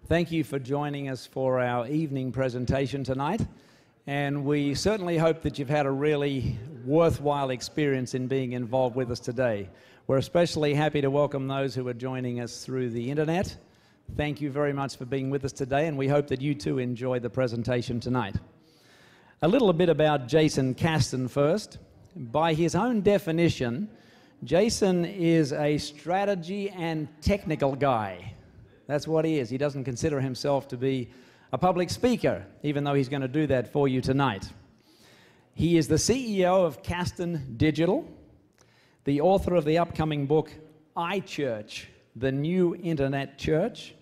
Thank you for joining us for our evening presentation tonight. And we certainly hope that you've had a really worthwhile experience in being involved with us today. We're especially happy to welcome those who are joining us through the internet. Thank you very much for being with us today, and we hope that you too enjoy the presentation tonight. A little bit about Jason Caston first. By his own definition, Jason is a strategy and technical guy. That's what he is. He doesn't consider himself to be a public speaker, even though he's going to do that for you tonight. He is the CEO of Caston Digital, the author of the upcoming book, iChurch, the New Internet Church.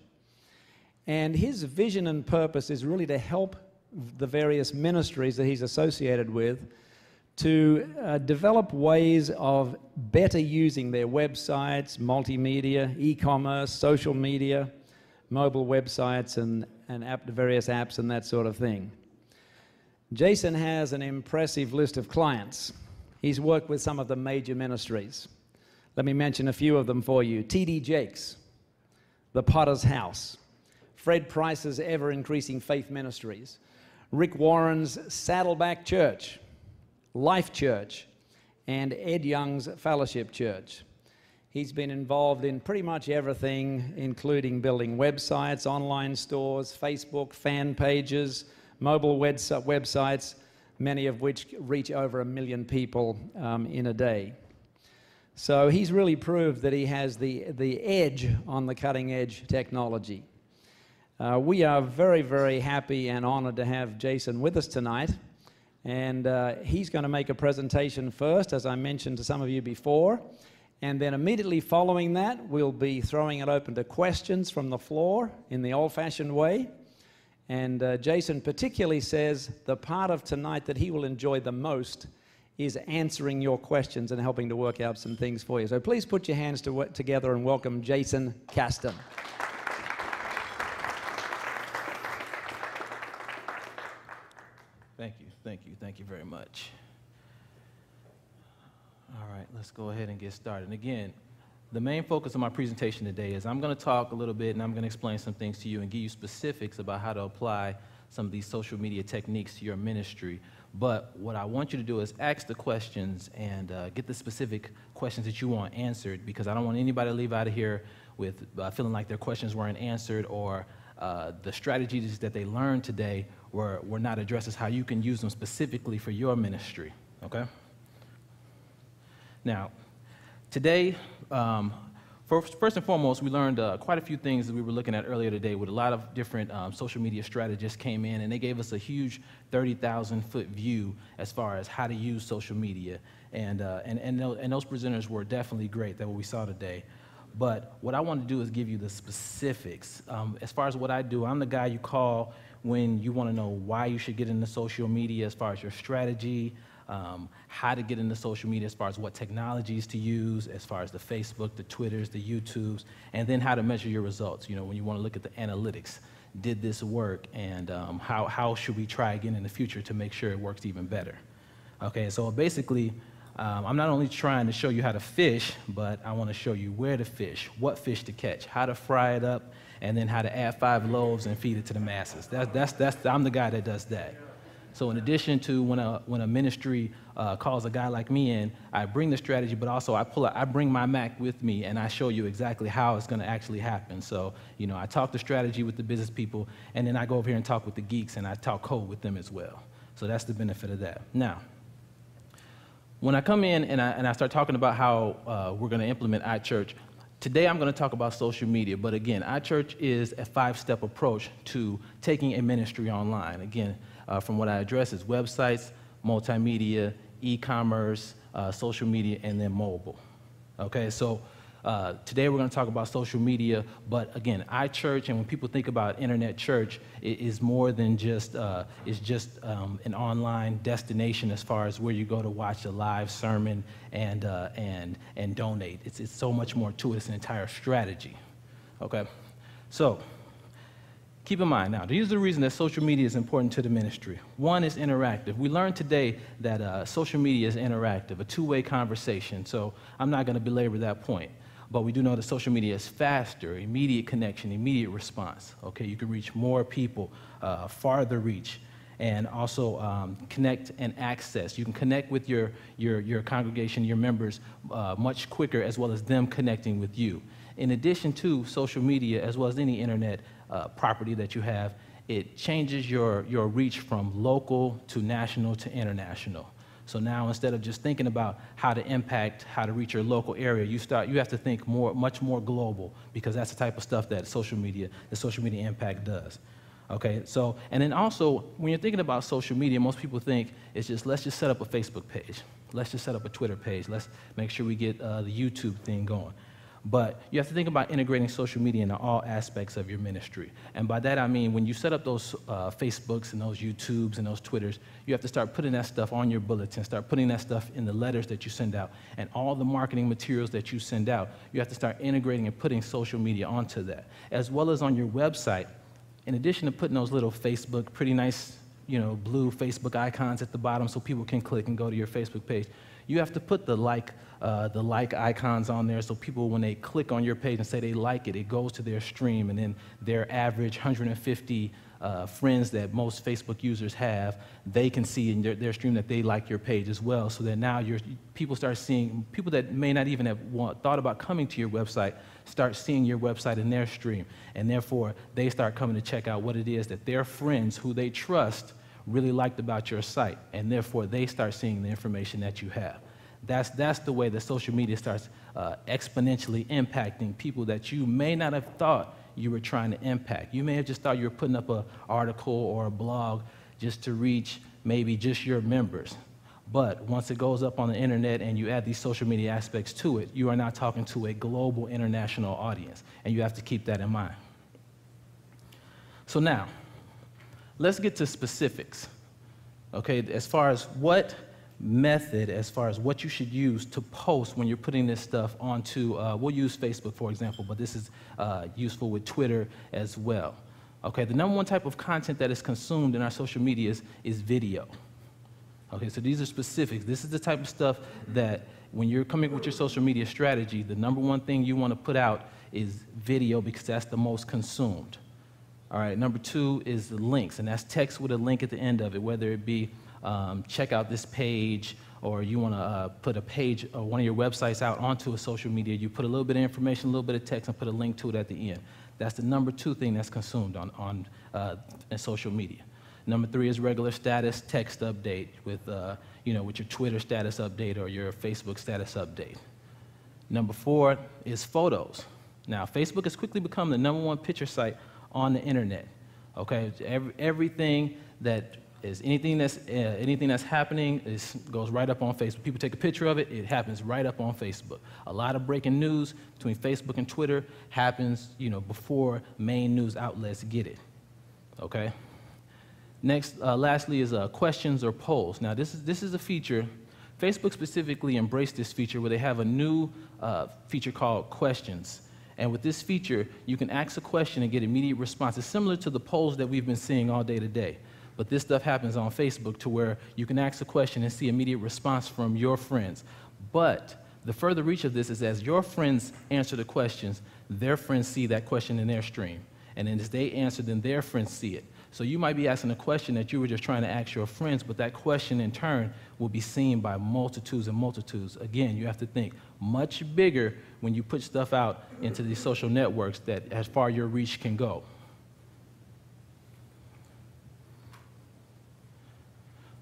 And his vision and purpose is really to help the various ministries that he's associated with to develop ways of better using their websites, multimedia, e-commerce, social media, mobile websites, and various apps and that sort of thing. Jason has an impressive list of clients. He's worked with some of the major ministries. Let me mention a few of them for you. T.D. Jakes, The Potter's House, Fred Price's ever-increasing faith ministries, Rick Warren's Saddleback Church, Life Church, and Ed Young's Fellowship Church. He's been involved in pretty much everything, including building websites, online stores, Facebook, fan pages, mobile websites, many of which reach over 1 million people in a day. So he's really proved that he has the edge on the cutting-edge technology. We are very, very happy and honored to have Jason with us tonight. And he's going to make a presentation first, as I mentioned to some of you before. And then immediately following that, we'll be throwing it open to questions from the floor in the old-fashioned way. And Jason particularly says the part of tonight that he will enjoy the most is answering your questions and helping to work out some things for you. So please put your hands together and welcome Jason Caston. Thank you very much. All right, let's go ahead and get started. And again, the main focus of my presentation today is I'm going to talk a little bit and I'm going to explain some things to you and give you specifics about how to apply some of these social media techniques to your ministry. But what I want you to do is ask the questions and get the specific questions that you want answered, because I don't want anybody to leave out of here with feeling like their questions weren't answered, or the strategies that they learned today were not addressed as how you can use them specifically for your ministry, okay? Now, today, first and foremost, we learned quite a few things that we were looking at earlier today with a lot of different social media strategists came in, and they gave us a huge 30,000-foot view as far as how to use social media. And those presenters were definitely great, that what we saw today. But what I want to do is give you the specifics. As far as what I do, I'm the guy you call when you want to know why you should get into social media, as far as your strategy, how to get into social media, as far as what technologies to use, as far as the Facebook, the Twitters, the YouTubes, and then how to measure your results. You know, when you want to look at the analytics, did this work, and how should we try again in the future to make sure it works even better? Okay, so basically, I'm not only trying to show you how to fish, but I want to show you where to fish, what fish to catch, how to fry it up, and then how to add 5 loaves and feed it to the masses. I'm the guy that does that. So in addition to when a ministry calls a guy like me in, I bring the strategy, but also I bring my Mac with me, and I show you exactly how it's going to actually happen. So, you know, I talk the strategy with the business people, and then I go over here and talk with the geeks, and I talk code with them as well. So that's the benefit of that. Now, when I come in and I start talking about how we're going to implement iChurch, today I'm going to talk about social media. But again, iChurch is a 5-step approach to taking a ministry online. Again, from what I address is websites, multimedia, e-commerce, social media, and then mobile. Okay, so today we're going to talk about social media, but again, iChurch, and when people think about internet church, it is more than just an online destination as far as where you go to watch a live sermon and donate. It's so much more to it. It's an entire strategy. Okay, so keep in mind now, here's the reason that social media is important to the ministry. One is interactive. We learned today that social media is interactive, a two-way conversation, so I'm not going to belabor that point. But we do know that social media is faster, immediate connection, immediate response. Okay, you can reach more people, farther reach, and also connect and access. You can connect with your congregation, your members, much quicker, as well as them connecting with you. In addition to social media, as well as any internet property that you have, it changes your reach from local to national to international. So now, instead of just thinking about how to impact, how to reach your local area, you have to think much more global, because that's the type of stuff that the social media impact does. Okay, so, and then also, when you're thinking about social media, most people think it's just, let's just set up a Facebook page. Let's just set up a Twitter page. Let's make sure we get the YouTube thing going. But you have to think about integrating social media into all aspects of your ministry. And by that I mean, when you set up those Facebooks and those YouTubes and those Twitters, you have to start putting that stuff on your bulletin, start putting that stuff in the letters that you send out, and all the marketing materials that you send out. You have to start integrating and putting social media onto that, as well as on your website. In addition to putting those little Facebook, pretty nice, blue Facebook icons at the bottom so people can click and go to your Facebook page, you have to put the like icons on there, so people, when they click on your page and say they like it, it goes to their stream, and then their average 150 friends that most Facebook users have, they can see in their stream that they like your page as well. So that now people start seeing, people that may not even have thought about coming to your website start seeing your website in their stream, and therefore they start coming to check out what it is that their friends who they trust really liked about your site, and therefore they start seeing the information that you have. That's the way that social media starts exponentially impacting people that you may not have thought you were trying to impact. You may have just thought you were putting up an article or a blog just to reach maybe just your members. But once it goes up on the internet and you add these social media aspects to it, you are now talking to a global international audience, and you have to keep that in mind. So now, let's get to specifics, okay, as far as what method, as far as what you should use to post when you're putting this stuff onto, we'll use Facebook, for example, but this is useful with Twitter as well. Okay, the number one type of content that is consumed in our social medias is video. Okay, so these are specifics. This is the type of stuff that when you're coming with your social media strategy, the number one thing you want to put out is video, because that's the most consumed. All right, number two is the links, and that's text with a link at the end of it, whether it be check out this page, or you want to put a page or one of your websites out onto a social media. You put a little bit of information, a little bit of text, and put a link to it at the end. That's the number two thing that's consumed in social media. Number three is regular status text update with your Twitter status update or your Facebook status update. Number four is photos. Now, Facebook has quickly become the number one picture site on the internet. Okay, everything that's happening goes right up on Facebook. People take a picture of it, it happens right up on Facebook. A lot of breaking news between Facebook and Twitter happens, before main news outlets get it. Okay. Next, lastly, is questions or polls. Now, this is a feature. Facebook specifically embraced this feature where they have a new feature called questions. And with this feature, you can ask a question and get immediate response. It's similar to the polls that we've been seeing all day today. But this stuff happens on Facebook to where you can ask a question and see immediate response from your friends. But the further reach of this is, as your friends answer the questions, their friends see that question in their stream. And then as they answer, then their friends see it. So you might be asking a question that you were just trying to ask your friends, but that question in turn will be seen by multitudes and multitudes. Again, you have to think much bigger when you put stuff out into these social networks, that as far your reach can go.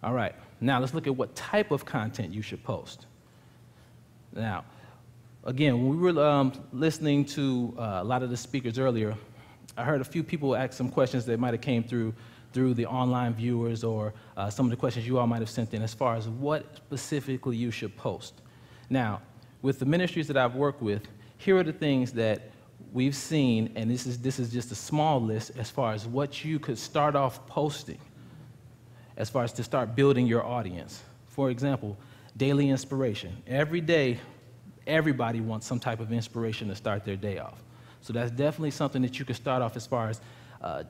All right, now let's look at what type of content you should post. Now, again, when we were listening to a lot of the speakers earlier, I heard a few people ask some questions that might have came through the online viewers, or some of the questions you all might have sent in as far as what specifically you should post. Now, with the ministries that I've worked with, here are the things that we've seen, and this is just a small list as far as what you could start off posting, as far as to start building your audience. For example, daily inspiration. Every day, everybody wants some type of inspiration to start their day off. So that's definitely something that you could start off as far as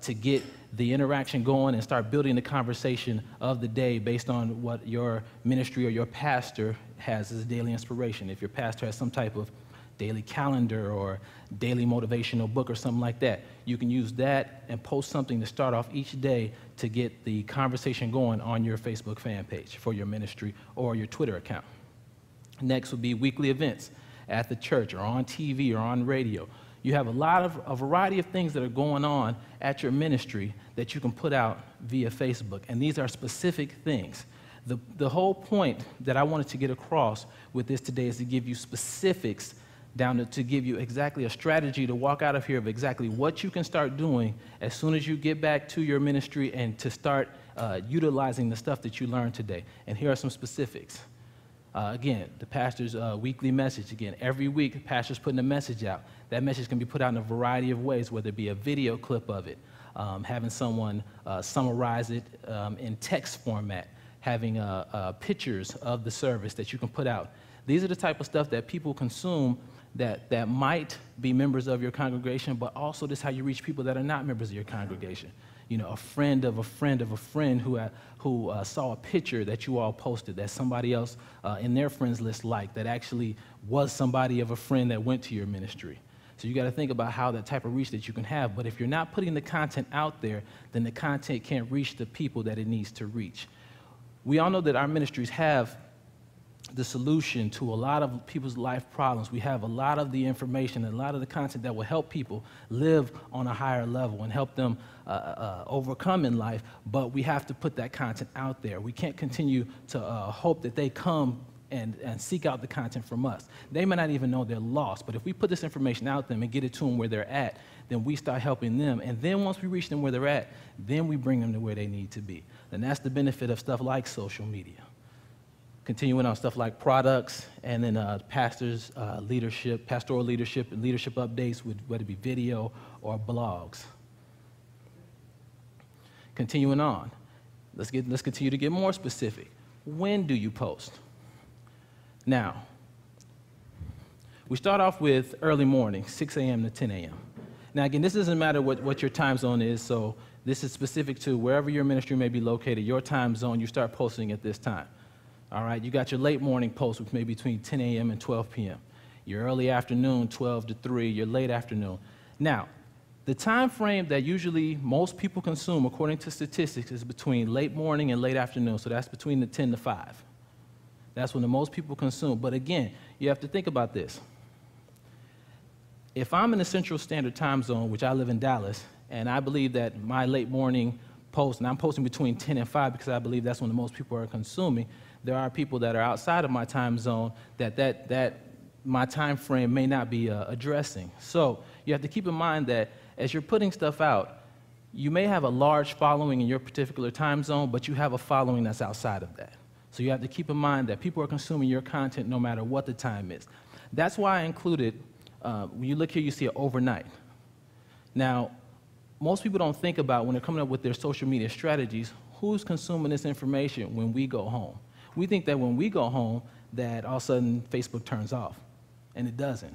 to get the interaction going and start building the conversation of the day based on what your ministry or your pastor has as daily inspiration. If your pastor has some type of daily calendar or daily motivational book or something like that. You can use that and post something to start off each day to get the conversation going on your Facebook fan page for your ministry or your Twitter account. Next would be weekly events at the church or on TV or on radio. You have a variety of things that are going on at your ministry that you can put out via Facebook, and these are specific things. The whole point that I wanted to get across with this today is to give you specifics to give you exactly a strategy to walk out of here of exactly what you can start doing as soon as you get back to your ministry and to start utilizing the stuff that you learned today. And here are some specifics. Again, the pastor's weekly message. Again, every week, the pastor's putting a message out. That message can be put out in a variety of ways, whether it be a video clip of it, having someone summarize it in text format, having pictures of the service that you can put out. These are the type of stuff that people consume that might be members of your congregation, but also this is how you reach people that are not members of your congregation. You know, a friend of a friend of a friend who saw a picture that you all posted that somebody else in their friends list liked, that actually was somebody of a friend that went to your ministry. So you got to think about how that type of reach that you can have. But if you're not putting the content out there, then the content can't reach the people that it needs to reach. We all know that our ministries have the solution to a lot of people's life problems. We have a lot of the information and a lot of the content that will help people live on a higher level and help them overcome in life, but we have to put that content out there. We can't continue to hope that they come and seek out the content from us. They may not even know they're lost, but if we put this information out them and get it to them where they're at, then we start helping them. And then once we reach them where they're at, then we bring them to where they need to be. And that's the benefit of stuff like social media. Continuing on stuff like products, and then pastors' leadership, pastoral leadership, and leadership updates, whether it be video or blogs. Continuing on, let's continue to get more specific. When do you post? Now, we start off with early morning, 6 a.m. to 10 a.m. Now, again, this doesn't matter what your time zone is, so this is specific to wherever your ministry may be located, your time zone, you start posting at this time. All right, you got your late morning post, which may be between 10 a.m. and 12 p.m. Your early afternoon, 12 to 3, your late afternoon. Now, the time frame that usually most people consume, according to statistics, is between late morning and late afternoon, so that's between the 10 to 5. That's when the most people consume. But again, you have to think about this. If I'm in the Central Standard Time Zone, which I live in Dallas, and I believe that my late morning post, and I'm posting between 10 and 5 because I believe that's when the most people are consuming, there are people that are outside of my time zone that my time frame may not be addressing. So you have to keep in mind that as you're putting stuff out, you may have a large following in your particular time zone, but you have a following that's outside of that. So you have to keep in mind that people are consuming your content no matter what the time is. That's why I included, when you look here, you see it overnight. Now, most people don't think about when they're coming up with their social media strategies, who's consuming this information when we go home. We think that when we go home, that all of a sudden Facebook turns off, and it doesn't.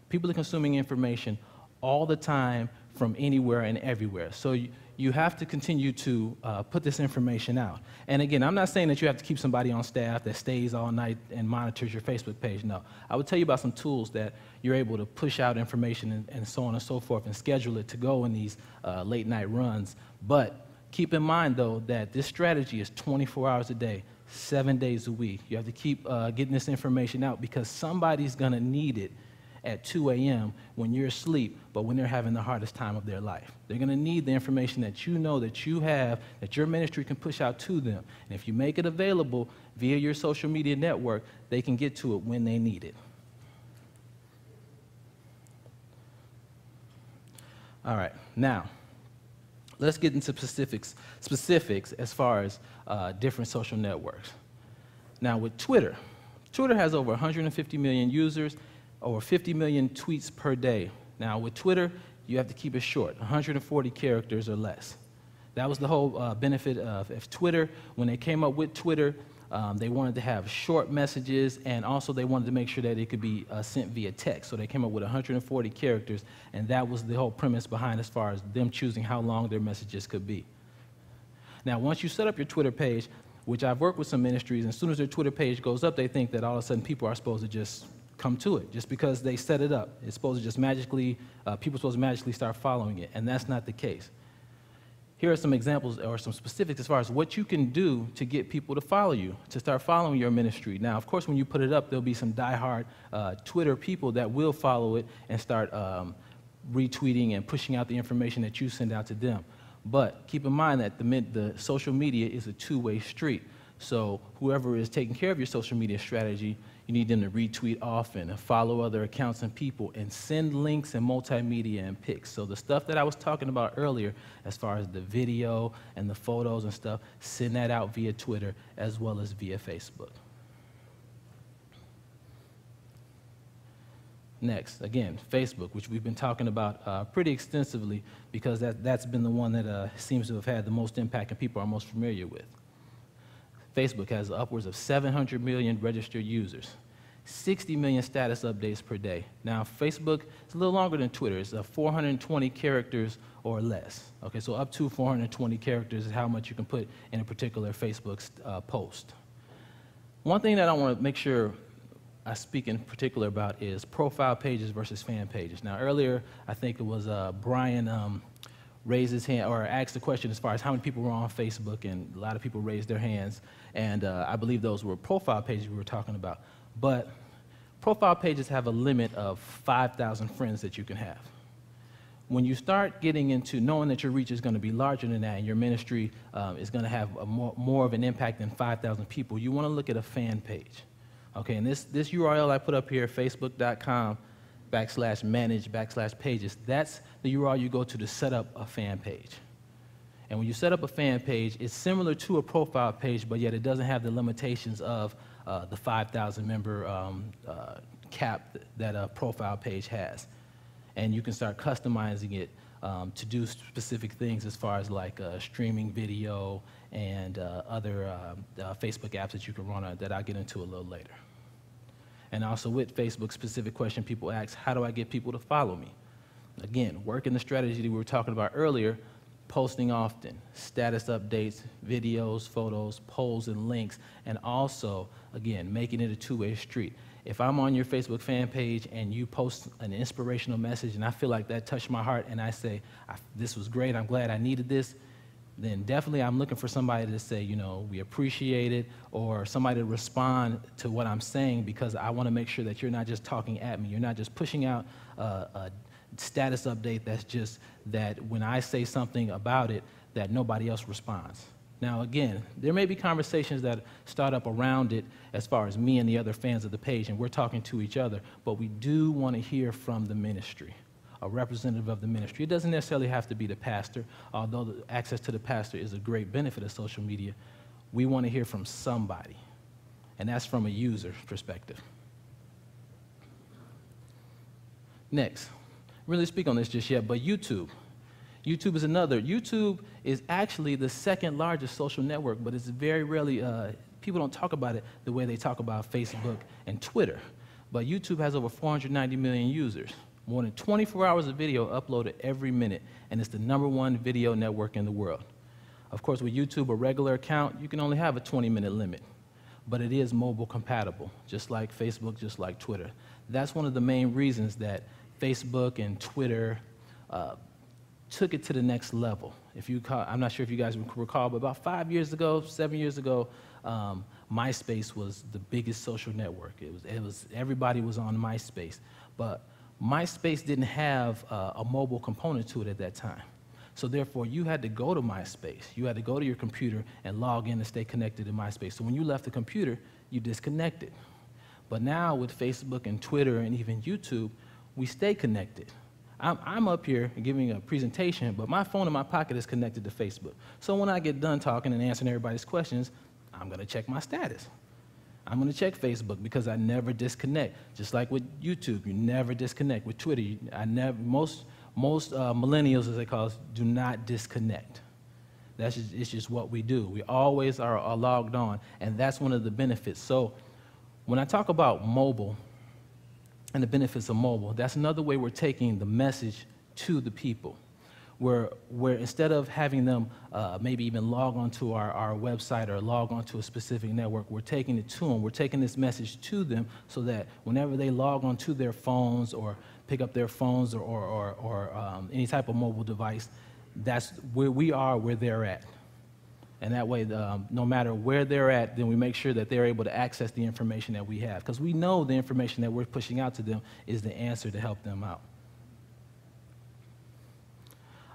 People are consuming information all the time from anywhere and everywhere. So you have to continue to put this information out. And again, I'm not saying that you have to keep somebody on staff that stays all night and monitors your Facebook page. No, I would tell you about some tools that you're able to push out information and so on and so forth and schedule it to go in these late night runs. But keep in mind, though, that this strategy is 24 hours a day, 7 days a week. You have to keep getting this information out because somebody's going to need it at 2 a.m. when you're asleep, but when they're having the hardest time of their life. They're going to need the information that you know that you have, that your ministry can push out to them. And if you make it available via your social media network, they can get to it when they need it. All right, now, let's get into specifics as far as different social networks. Now, with Twitter has over 150 million users, over 50 million tweets per day. Now, with Twitter, you have to keep it short, 140 characters or less. That was the whole benefit of Twitter. When they came up with Twitter, they wanted to have short messages, and also they wanted to make sure that it could be sent via text. So they came up with 140 characters, and that was the whole premise behind as far as them choosing how long their messages could be. Now, once you set up your Twitter page, which I've worked with some ministries, and as soon as their Twitter page goes up, they think that all of a sudden people are supposed to just come to it just because they set it up. It's supposed to just magically, people are supposed to magically start following it, and that's not the case. Here are some examples or some specifics as far as what you can do to get people to follow you, to start following your ministry. Now, of course, when you put it up, there'll be some diehard Twitter people that will follow it and start retweeting and pushing out the information that you send out to them. But keep in mind that the social media is a two-way street. So whoever is taking care of your social media strategy, you need them to retweet often and follow other accounts and people and send links and multimedia and pics. So the stuff that I was talking about earlier, as far as the video and the photos and stuff, send that out via Twitter as well as via Facebook. Next, again, Facebook, which we've been talking about pretty extensively because that's been the one that seems to have had the most impact and people are most familiar with. Facebook has upwards of 700 million registered users, 60 million status updates per day. Now, Facebook is a little longer than Twitter. It's 420 characters or less. Okay, so up to 420 characters is how much you can put in a particular Facebook post. One thing that I want to make sure I speak in particular about is profile pages versus fan pages. Now, earlier, I think it was Brian raised his hand or asked the question as far as how many people were on Facebook, and a lot of people raised their hands, and I believe those were profile pages we were talking about. But profile pages have a limit of 5,000 friends that you can have. When you start getting into knowing that your reach is going to be larger than that and your ministry is going to have more of an impact than 5,000 people, you want to look at a fan page. Okay, and this URL I put up here, facebook.com/manage/pages, that's the URL you go to set up a fan page. And when you set up a fan page, it's similar to a profile page, but yet it doesn't have the limitations of the 5,000 member cap that a profile page has. And you can start customizing it to do specific things as far as like streaming video and other Facebook apps that you can run on that I'll get into a little later. And also with Facebook, specific question people ask, how do I get people to follow me? Again, working the strategy that we were talking about earlier, posting often, status updates, videos, photos, polls, and links, and also, again, making it a two-way street. If I'm on your Facebook fan page and you post an inspirational message and I feel like that touched my heart and I say, this was great, I'm glad I needed this, then definitely I'm looking for somebody to say, you know, we appreciate it, or somebody to respond to what I'm saying, because I want to make sure that you're not just talking at me. You're not just pushing out a status update that's just that when I say something about it, that nobody else responds. Now, again, there may be conversations that start up around it as far as me and the other fans of the page, and we're talking to each other, but we do want to hear from the ministry, a representative of the ministry. It doesn't necessarily have to be the pastor, although the access to the pastor is a great benefit of social media. We want to hear from somebody, and that's from a user perspective. Next, really speak on this just yet, but YouTube. YouTube is another. YouTube is actually the second largest social network, but it's very rarely, people don't talk about it the way they talk about Facebook and Twitter. But YouTube has over 490 million users. More than 24 hours of video uploaded every minute, and it's the #1 video network in the world. Of course, with YouTube, a regular account, you can only have a 20-minute limit, but it is mobile compatible, just like Facebook, just like Twitter. That's one of the main reasons that Facebook and Twitter took it to the next level. I'm not sure if you guys recall, but about 7 years ago, MySpace was the biggest social network. Everybody was on MySpace, but MySpace didn't have a mobile component to it at that time. So therefore, you had to go to MySpace. You had to go to your computer and log in and stay connected to MySpace. So when you left the computer, you disconnected. But now with Facebook and Twitter and even YouTube, we stay connected. I'm up here giving a presentation, but my phone in my pocket is connected to Facebook. So when I get done talking and answering everybody's questions, I'm going to check my status. I'm going to check Facebook because I never disconnect. Just like with YouTube, you never disconnect. With Twitter, most millennials, as they call us, do not disconnect. It's just what we do. We always are logged on, and that's one of the benefits. So when I talk about mobile and the benefits of mobile, that's another way we're taking the message to the people. where instead of having them maybe even log onto our website or log onto a specific network, we're taking it to them. We're taking this message to them so that whenever they log onto their phones or pick up their phones or any type of mobile device, that's where we are, where they're at. And that way, no matter where they're at, then we make sure that they're able to access the information that we have, because we know the information that we're pushing out to them is the answer to help them out.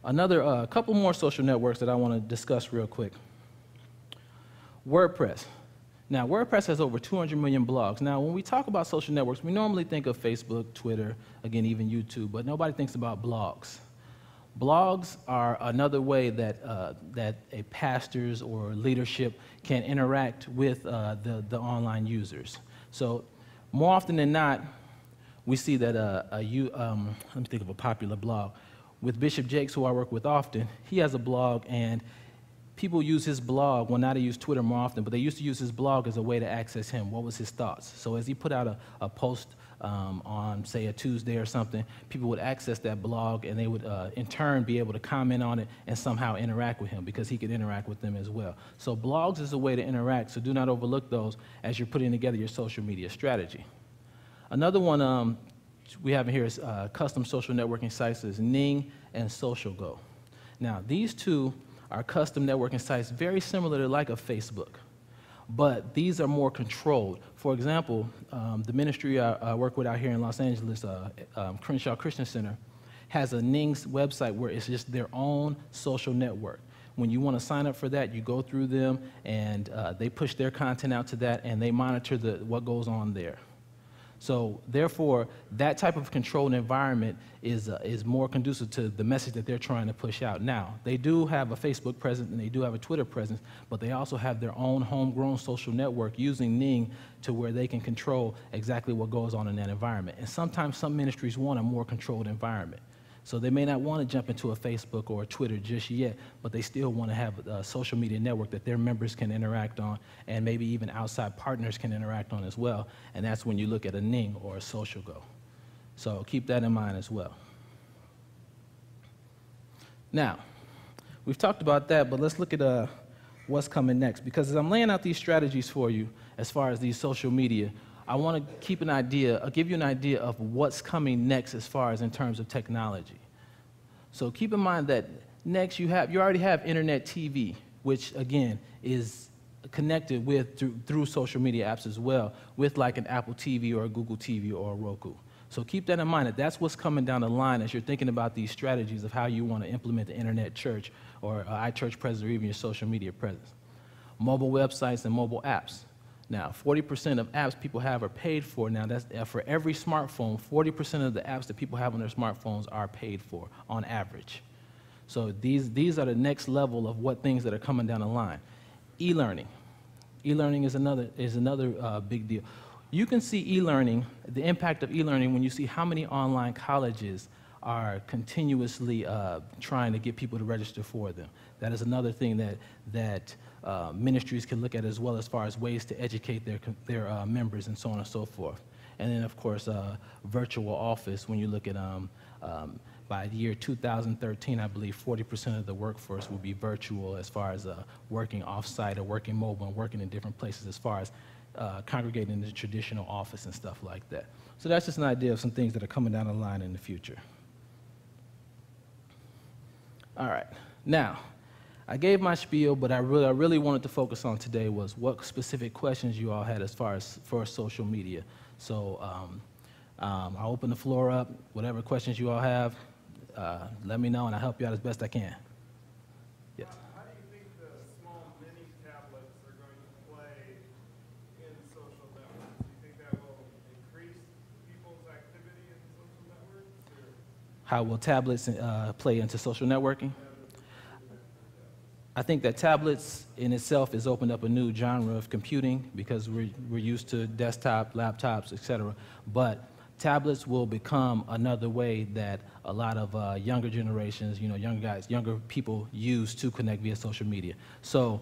Another couple more social networks that I want to discuss real quick. Wordpress. Now, Wordpress has over 200 million blogs. Now, when we talk about social networks, we normally think of Facebook, Twitter, again, even YouTube, but nobody thinks about blogs. Blogs are another way that a pastors or leadership can interact with the online users. So more often than not, we see that let me think of a popular blog. With Bishop Jakes, who I work with often, he has a blog, and people use his blog. Well, now they use Twitter more often, but they used to use his blog as a way to access him. What was his thoughts? So as he put out a post on, say, a Tuesday or something, people would access that blog, and they would, in turn, be able to comment on it and somehow interact with him, because he could interact with them as well. So blogs is a way to interact, so do not overlook those as you're putting together your social media strategy. Another one we have here is custom social networking sites is Ning and SocialGo. Now, these two are custom networking sites very similar to like a Facebook, but these are more controlled. For example, the ministry I work with out here in Los Angeles, Crenshaw Christian Center, has a Ning's website where it's just their own social network. When you want to sign up for that, you go through them, and they push their content out to that, and they monitor what goes on there. So therefore, that type of controlled environment is more conducive to the message that they're trying to push out. Now, they do have a Facebook presence and they do have a Twitter presence, but they also have their own homegrown social network using Ning to where they can control exactly what goes on in that environment. And sometimes some ministries want a more controlled environment. So they may not want to jump into a Facebook or a Twitter just yet, but they still want to have a social media network that their members can interact on, and maybe even outside partners can interact on as well. And that's when you look at a Ning or a SocialGo. So keep that in mind as well. Now, we've talked about that, but let's look at what's coming next. Because as I'm laying out these strategies for you, as far as these social media, I want to give you an idea of what's coming next as far as in terms of technology. So keep in mind that next you already have internet TV, which again is connected with through social media apps as well, with like an Apple TV or a Google TV or a Roku. So keep that in mind, that that's what's coming down the line as you're thinking about these strategies of how you want to implement the internet church or iChurch presence or even your social media presence. Mobile websites and mobile apps. Now, 40% of apps people have are paid for. Now, that's for every smartphone, 40% of the apps that people have on their smartphones are paid for on average. So these are the next level of what things that are coming down the line. E-learning. E-learning is another big deal. You can see e-learning, the impact of e-learning, when you see how many online colleges are continuously trying to get people to register for them. That is another thing that ministries can look at as well, as far as ways to educate their members and so on and so forth. And then, of course, virtual office, when you look at by the year 2013, I believe 40% of the workforce will be virtual, as far as working off-site or working mobile and working in different places, as far as congregating in the traditional office and stuff like that. So that's just an idea of some things that are coming down the line in the future. All right. Now, I gave my spiel, but I really wanted to focus on today was what specific questions you all had as far as for social media. So I'll open the floor up. Whatever questions you all have, let me know, and I'll help you out as best I can. Yes. How do you think the small mini tablets are going to play in social networks? Do you think that will increase people's activity in social networks? Or? How will tablets play into social networking? I think that tablets in itself has opened up a new genre of computing, because we're used to desktop, laptops, etc. But tablets will become another way that a lot of younger generations, younger people use to connect via social media. So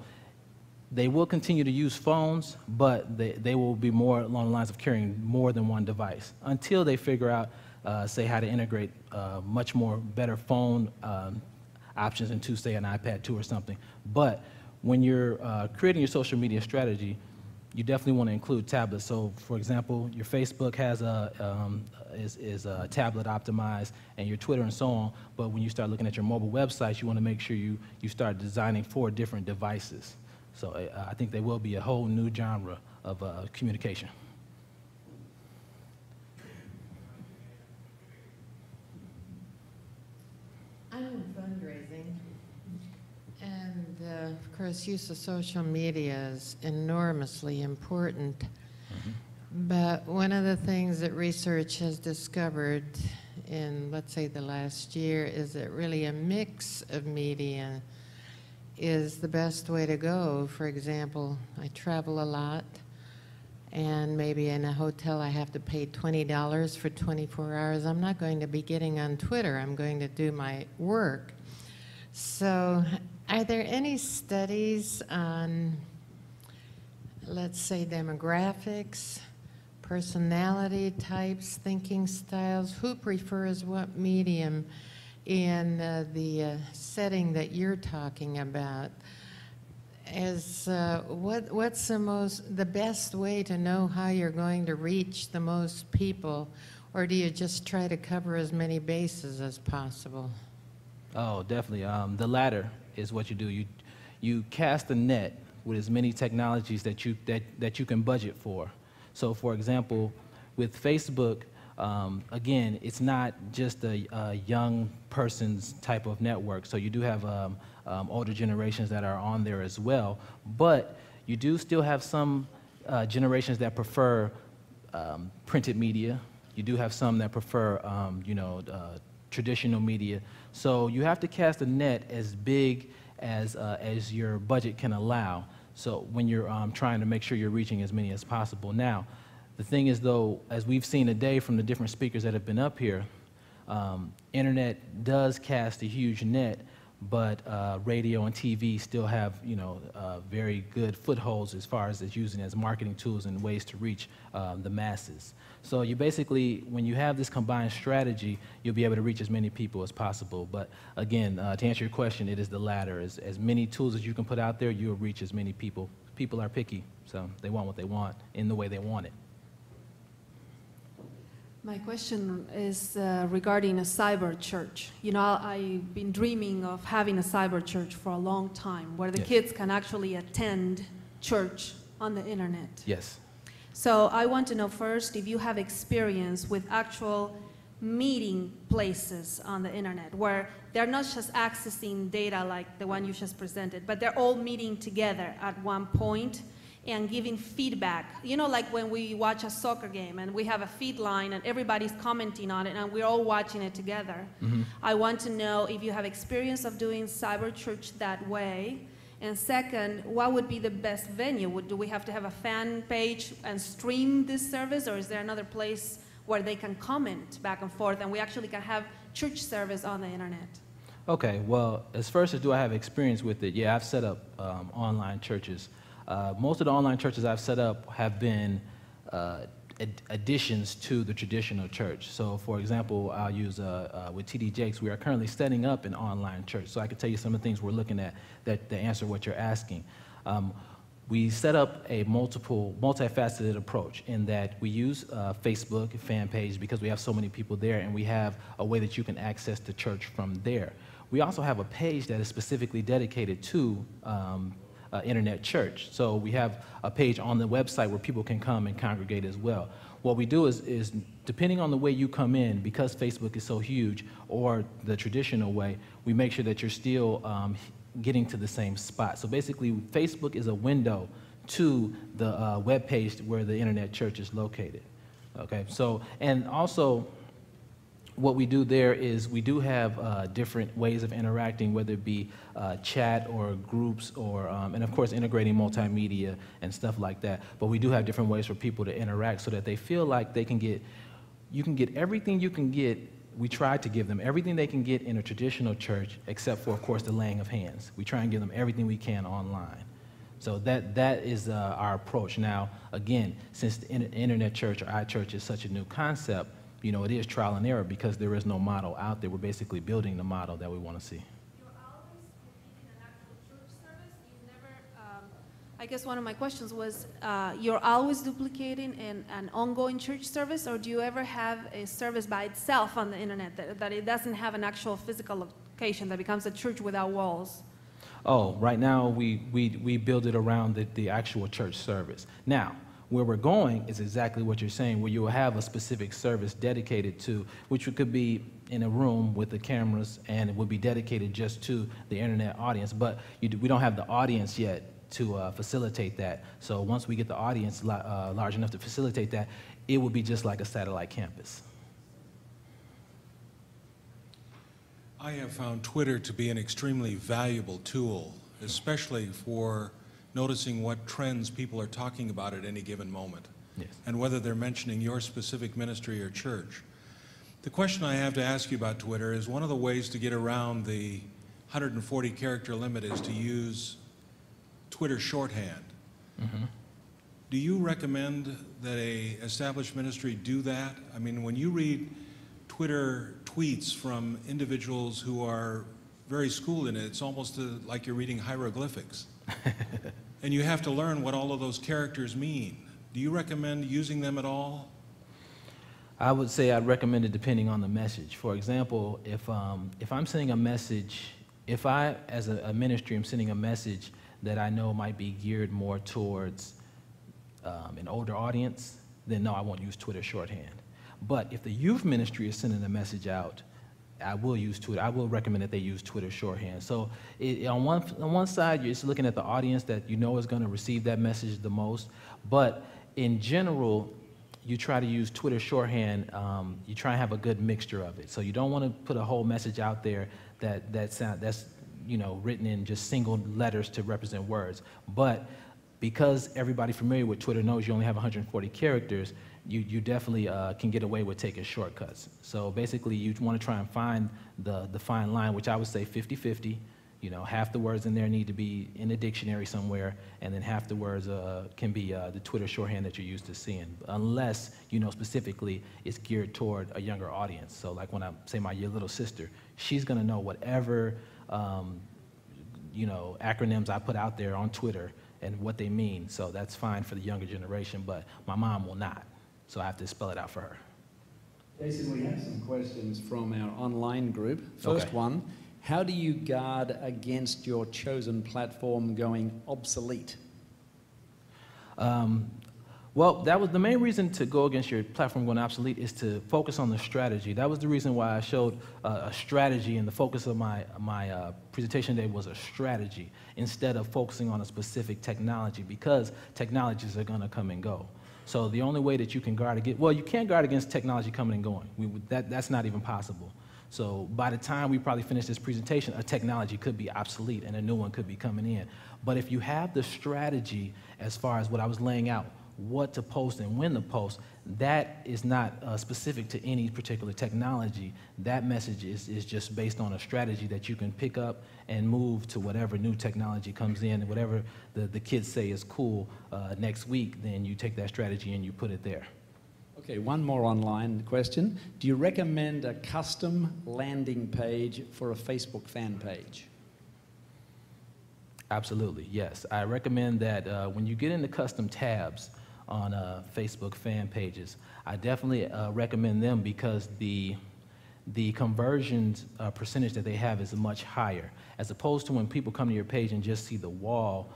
they will continue to use phones, but they will be more along the lines of carrying more than one device until they figure out, say, how to integrate much more better phone options into, say, an iPad 2 or something. But when you're creating your social media strategy, you definitely want to include tablets. So, for example, your Facebook has is tablet optimized, and your Twitter and so on. But when you start looking at your mobile websites, you want to make sure you start designing for different devices. So I think there will be a whole new genre of communication. I'm in fundraising, and of course, use of social media is enormously important. Mm-hmm. But one of the things that research has discovered in, let's say, the last year is that really a mix of media is the best way to go. For example, I travel a lot, and maybe in a hotel I have to pay $20 for 24 hours. I'm not going to be getting on Twitter. I'm going to do my work. So are there any studies on, let's say, demographics, personality types, thinking styles? Who prefers what medium in the setting that you're talking about? What's the best way to know how you're going to reach the most people, or do you just try to cover as many bases as possible? Oh, definitely. The latter is what you do. You cast a net with as many technologies that you can budget for. So, for example, with Facebook, again, it's not just a young person's type of network. So you do have older generations that are on there as well. But you do still have some generations that prefer printed media. You do have some that prefer, traditional media. So you have to cast a net as big as your budget can allow. So when you're trying to make sure you're reaching as many as possible. Now, the thing is, though, as we've seen today from the different speakers that have been up here, internet does cast a huge net, but radio and TV still have, very good footholds as far as it's using as marketing tools and ways to reach the masses. So you basically, when you have this combined strategy, you'll be able to reach as many people as possible. But again, to answer your question, it is the latter. As many tools as you can put out there, you'll reach as many people. People are picky, so they want what they want in the way they want it. My question is regarding a cyber church. I've been dreaming of having a cyber church for a long time, where the Yes. kids can actually attend church on the internet. Yes. So I want to know first if you have experience with actual meeting places on the internet, where they're not just accessing data like the one you just presented, but they're all meeting together at one point and giving feedback. Like when we watch a soccer game and we have a feed line and everybody's commenting on it and we're all watching it together. Mm-hmm. I want to know if you have experience of doing cyber church that way. And second, what would be the best venue? Do we have to have a fan page and stream this service, or is there another place where they can comment back and forth and we actually can have church service on the internet? Okay, well, as first as do I have experience with it, yeah, I've set up online churches. Most of the online churches I've set up have been additions to the traditional church. So, for example, I'll use with TD Jakes, we are currently setting up an online church. So I can tell you some of the things we're looking at that answer what you're asking. We set up a multifaceted approach in that we use Facebook fan page because we have so many people there, and we have a way that you can access the church from there. We also have a page that is specifically dedicated to internet church. So we have a page on the website where people can come and congregate as well. What we do is depending on the way you come in, because Facebook is so huge, or the traditional way, we make sure that you're still getting to the same spot. So basically, Facebook is a window to the web page where the internet church is located. Okay, so, and also, what we do there is we do have different ways of interacting, whether it be chat or groups or, and of course, integrating multimedia and stuff like that. But we do have different ways for people to interact so that they feel like they can get, you can get everything you can get. We try to give them everything they can get in a traditional church, except for, of course, the laying of hands. We try and give them everything we can online. So that is our approach. Now, again, since the internet church or iChurch is such a new concept, it is trial and error because there is no model out there. We're basically building the model that we want to see. You're I guess one of my questions was, you're always duplicating an ongoing church service, or do you ever have a service by itself on the internet that it doesn't have an actual physical location, that becomes a church without walls? Oh, right now we build it around the actual church service. Now, where we're going is exactly what you're saying, where you will have a specific service dedicated to, which could be in a room with the cameras, and it would be dedicated just to the internet audience. But we don't have the audience yet to facilitate that. So once we get the audience large enough to facilitate that, it will be just like a satellite campus. I have found Twitter to be an extremely valuable tool, especially for noticing what trends people are talking about at any given moment, Yes. and whether they're mentioning your specific ministry or church. The question I have to ask you about Twitter is, one of the ways to get around the 140 character limit is to use Twitter shorthand. Mm-hmm. Do you recommend that a established ministry do that? I mean, when you read Twitter tweets from individuals who are very schooled in it, it's almost like you're reading hieroglyphics. And you have to learn what all of those characters mean. Do you recommend using them at all? I would say I'd recommend it depending on the message. For example, if I'm sending a message, if I, as a ministry, am sending a message that I know might be geared more towards an older audience, then no, I won't use Twitter shorthand. But if the youth ministry is sending a message out, I will use Twitter. I will recommend that they use Twitter shorthand. So on one side, you're just looking at the audience that you know is going to receive that message the most. But in general, you try to use Twitter shorthand. You try and have a good mixture of it. So you don't want to put a whole message out there that's written in just single letters to represent words. But because everybody familiar with Twitter knows you only have 140 characters, you definitely can get away with taking shortcuts. So basically, you want to try and find the fine line, which I would say 50-50. Half the words in there need to be in a dictionary somewhere, and then half the words can be the Twitter shorthand that you're used to seeing, unless you know specifically it's geared toward a younger audience. So like when I say my little sister, she's going to know whatever acronyms I put out there on Twitter and what they mean. So that's fine for the younger generation, but my mom will not. So I have to spell it out for her. Jason, we have some questions from our online group. First one, how do you guard against your chosen platform going obsolete? Well, that was the main reason to go against your platform going obsolete, is to focus on the strategy. That was the reason why I showed a strategy, and the focus of my presentation today was a strategy instead of focusing on a specific technology, because technologies are going to come and go. So the only way that you can guard against, well, you can't guard against technology coming and going. That's not even possible. So by the time we probably finish this presentation, a technology could be obsolete and a new one could be coming in. But if you have the strategy as far as what I was laying out, what to post and when to post, that is not specific to any particular technology. That message is just based on a strategy that you can pick up and move to whatever new technology comes in, whatever the kids say is cool next week, then you take that strategy and you put it there. Okay, one more online question. Do you recommend a custom landing page for a Facebook fan page? Absolutely, yes. I recommend that when you get into custom tabs on Facebook fan pages, I definitely recommend them, because the conversions percentage that they have is much higher, as opposed to when people come to your page and just see the wall.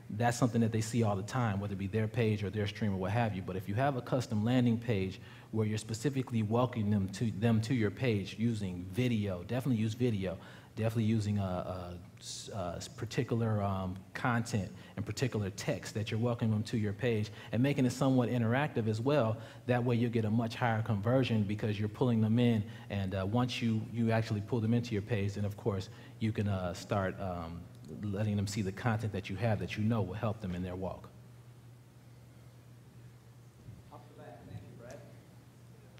That's something that they see all the time, whether it be their page or their stream or what have you. But if you have a custom landing page where you're specifically welcoming them to your page using video, definitely use video, definitely using particular content and particular text that you're welcoming them to your page, and making it somewhat interactive as well. That way you get a much higher conversion, because you're pulling them in, and once you actually pull them into your page, then of course you can start letting them see the content that you have that you know will help them in their walk.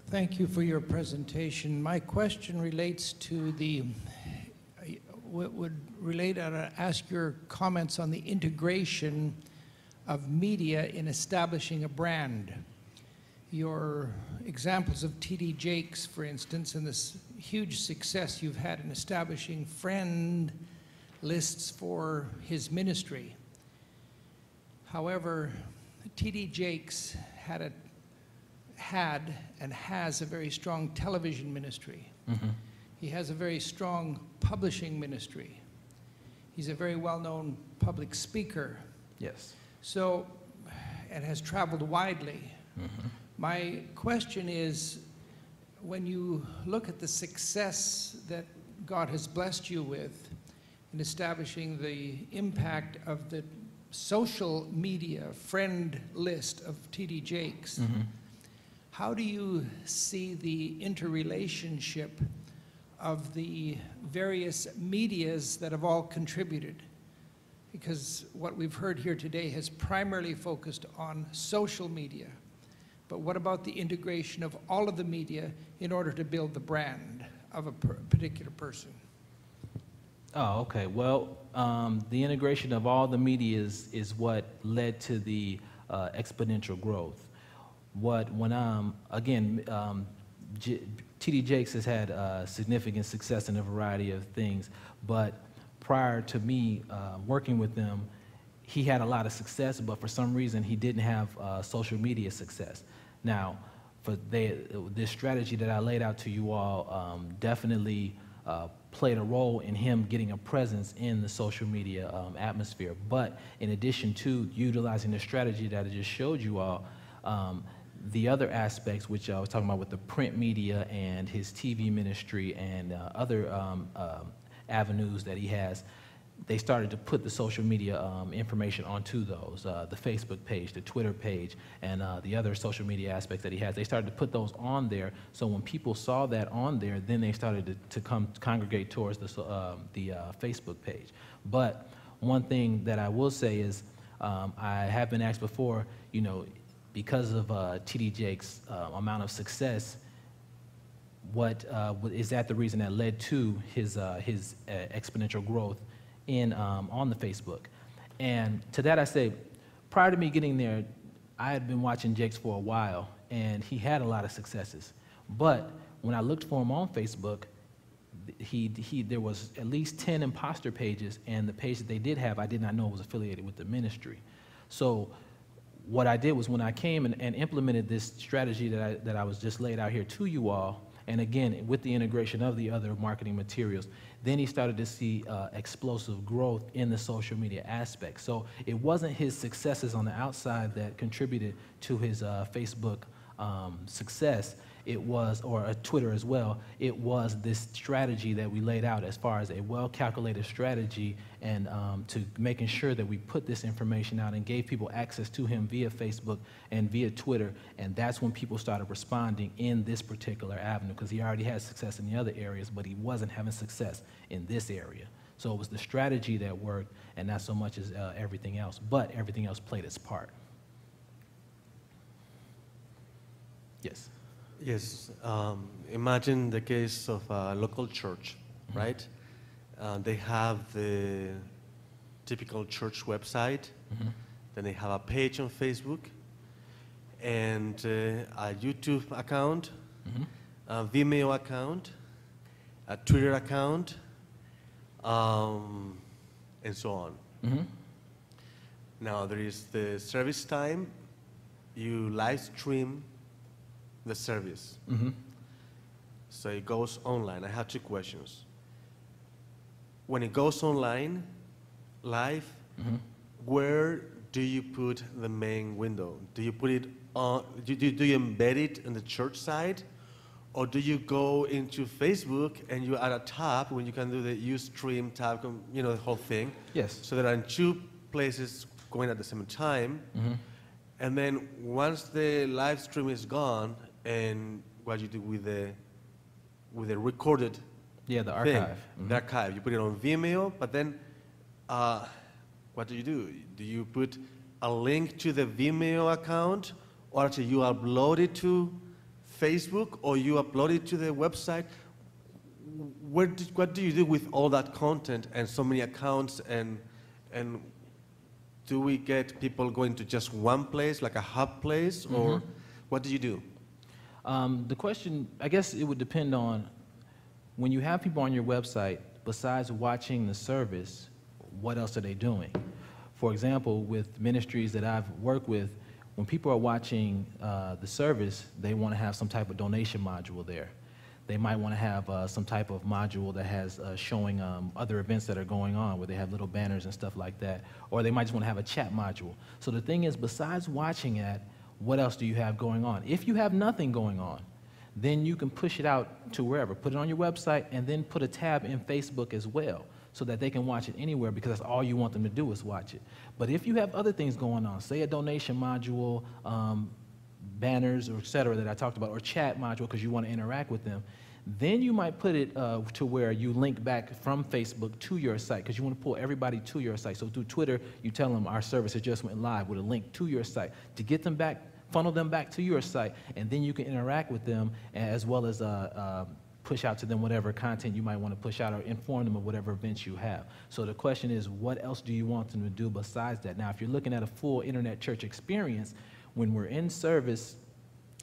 Thank you for your presentation. My question relates to ask your comments on the integration of media in establishing a brand. Your examples of T.D. Jakes, for instance, and this huge success you've had in establishing friend lists for his ministry. However, T.D. Jakes had and has a very strong television ministry. Mm-hmm. He has a very strong publishing ministry. He's a very well-known public speaker. Yes. So, and has traveled widely. Mm-hmm. My question is, when you look at the success that God has blessed you with in establishing the impact of the social media friend list of T.D. Jakes, Mm-hmm. how do you see the interrelationship of the various medias that have all contributed? Because what we've heard here today has primarily focused on social media. But what about the integration of all of the media in order to build the brand of a particular person? Oh, okay. Well, the integration of all the media is what led to the exponential growth. T.D. Jakes has had significant success in a variety of things, but prior to me working with them, he had a lot of success, but for some reason he didn't have social media success. Now, this strategy that I laid out to you all definitely played a role in him getting a presence in the social media atmosphere. But in addition to utilizing the strategy that I just showed you all, the other aspects, which I was talking about with the print media and his TV ministry and other avenues that he has, they started to put the social media information onto those, the Facebook page, the Twitter page, and the other social media aspects that he has. They started to put those on there, so when people saw that on there, then they started to congregate towards the Facebook page. But one thing that I will say is, I have been asked before, you know, because of T.D. Jakes' amount of success, is that the reason that led to his exponential growth on the Facebook? And to that I say, prior to me getting there, I had been watching Jakes for a while, and he had a lot of successes. But when I looked for him on Facebook, there was at least 10 imposter pages, and the page that they did have, I did not know was affiliated with the ministry. So what I did was, when I came and implemented this strategy that I was just laid out here to you all, and again, with the integration of the other marketing materials, then he started to see explosive growth in the social media aspect. So it wasn't his successes on the outside that contributed to his Facebook success. It was, or Twitter as well, it was this strategy that we laid out as far as a well-calculated strategy, and to making sure that we put this information out and gave people access to him via Facebook and via Twitter, and that's when people started responding in this particular avenue, because he already had success in the other areas, but he wasn't having success in this area. So it was the strategy that worked, and not so much as everything else, but everything else played its part. Yes. Yes, imagine the case of a local church, Mm-hmm. right? They have the typical church website, Mm-hmm. then they have a page on Facebook, and a YouTube account, Mm-hmm. a Vimeo account, a Twitter account, and so on. Mm-hmm. Now there is the service time, you live stream the service. Mm-hmm. So it goes online. I have two questions. When it goes online, live, Mm-hmm. where do you put the main window? Do you put it on, do you embed it on the church side? Or do you go into Facebook and you add a tab when you can do the Ustream tab, you know, the whole thing? Yes. So there are two places going at the same time. Mm-hmm. And then once the live stream is gone, and what you do with the recorded Yeah, the thing, archive. Mm-hmm. the archive, you put it on Vimeo, but then what do? Do you put a link to the Vimeo account, or actually you upload it to Facebook, or you upload it to the website? What do you do with all that content and so many accounts, and do we get people going to just one place, like a hub place, or what do you do? The question, I guess it would depend on, when you have people on your website, besides watching the service, what else are they doing? for example, with ministries that I've worked with, when people are watching the service, they want to have some type of donation module there. They might want to have some type of module that has showing other events that are going on, where they have little banners and stuff like that. Or they might just want to have a chat module. So the thing is, besides watching it, what else do you have going on? If you have nothing going on, then you can push it out to wherever. Put it on your website, and then put a tab in Facebook as well, so that they can watch it anywhere, because that's all you want them to do is watch it. But if you have other things going on, say a donation module, banners, or et cetera, that I talked about, or chat module because you want to interact with them, then you might put it to where you link back from Facebook to your site, because you want to pull everybody to your site. So through Twitter, you tell them our service has just went live with a link to your site to get them back, funnel them back to your site, and then you can interact with them, as well as push out to them whatever content you might want to push out, or inform them of whatever events you have. So the question is, what else do you want them to do besides that? Now, if you're looking at a full internet church experience, when we're in service,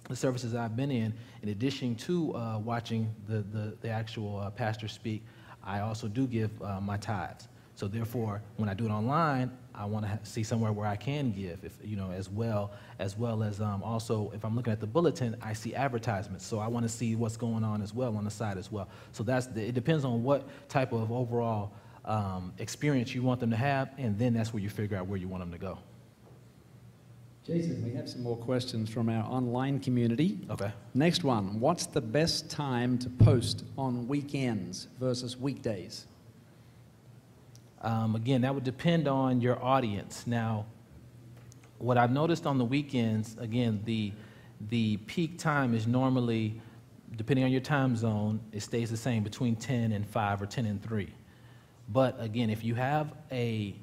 the services I've been in addition to watching the actual pastor speak, I also do give my tithes. So therefore, when I do it online, I want to see somewhere where I can give, if, you know, as well as also, if I'm looking at the bulletin, I see advertisements. So I want to see what's going on as well on the side as well. So it depends on what type of overall experience you want them to have, and then that's where you figure out where you want them to go. Jason, we have some more questions from our online community. Okay. Next one, what's the best time to post on weekends versus weekdays? Again, that would depend on your audience. Now, what I've noticed on the weekends, again, the peak time is normally, depending on your time zone, it stays the same between 10 and 5 or 10 and 3. But again, if you have a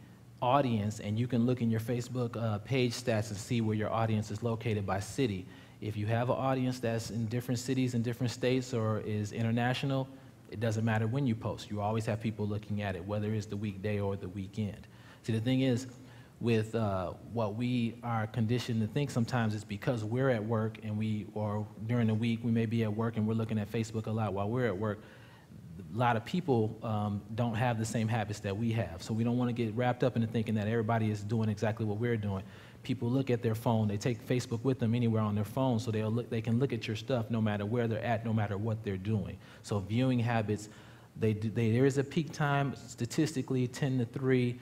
audience, and you can look in your Facebook page stats and see where your audience is located by city. If you have an audience that's in different cities and different states, or is international, it doesn't matter when you post. You always have people looking at it, whether it's the weekday or the weekend. See, the thing is, with what we are conditioned to think sometimes is because we're at work, or during the week we may be at work and we're looking at Facebook a lot while we're at work. A lot of people don't have the same habits that we have. So we don't want to get wrapped up into thinking that everybody is doing exactly what we're doing. People look at their phone. They take Facebook with them anywhere on their phone, so they can look at your stuff no matter where they're at, no matter what they're doing. So viewing habits, there is a peak time, statistically 10 to 3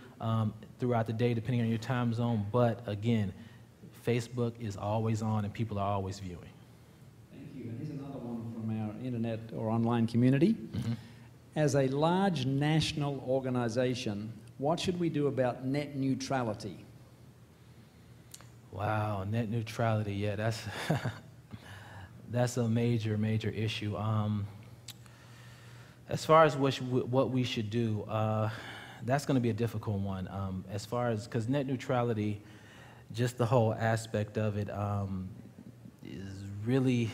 throughout the day, depending on your time zone. But again, Facebook is always on and people are always viewing. Thank you. And here's another one from our internet or online community. Mm-hmm. As a large national organization, what should we do about net neutrality? Wow, net neutrality, yeah, that's a major, major issue. As far as what we should do, that's going to be a difficult one. As far as, because net neutrality, just the whole aspect of it is really,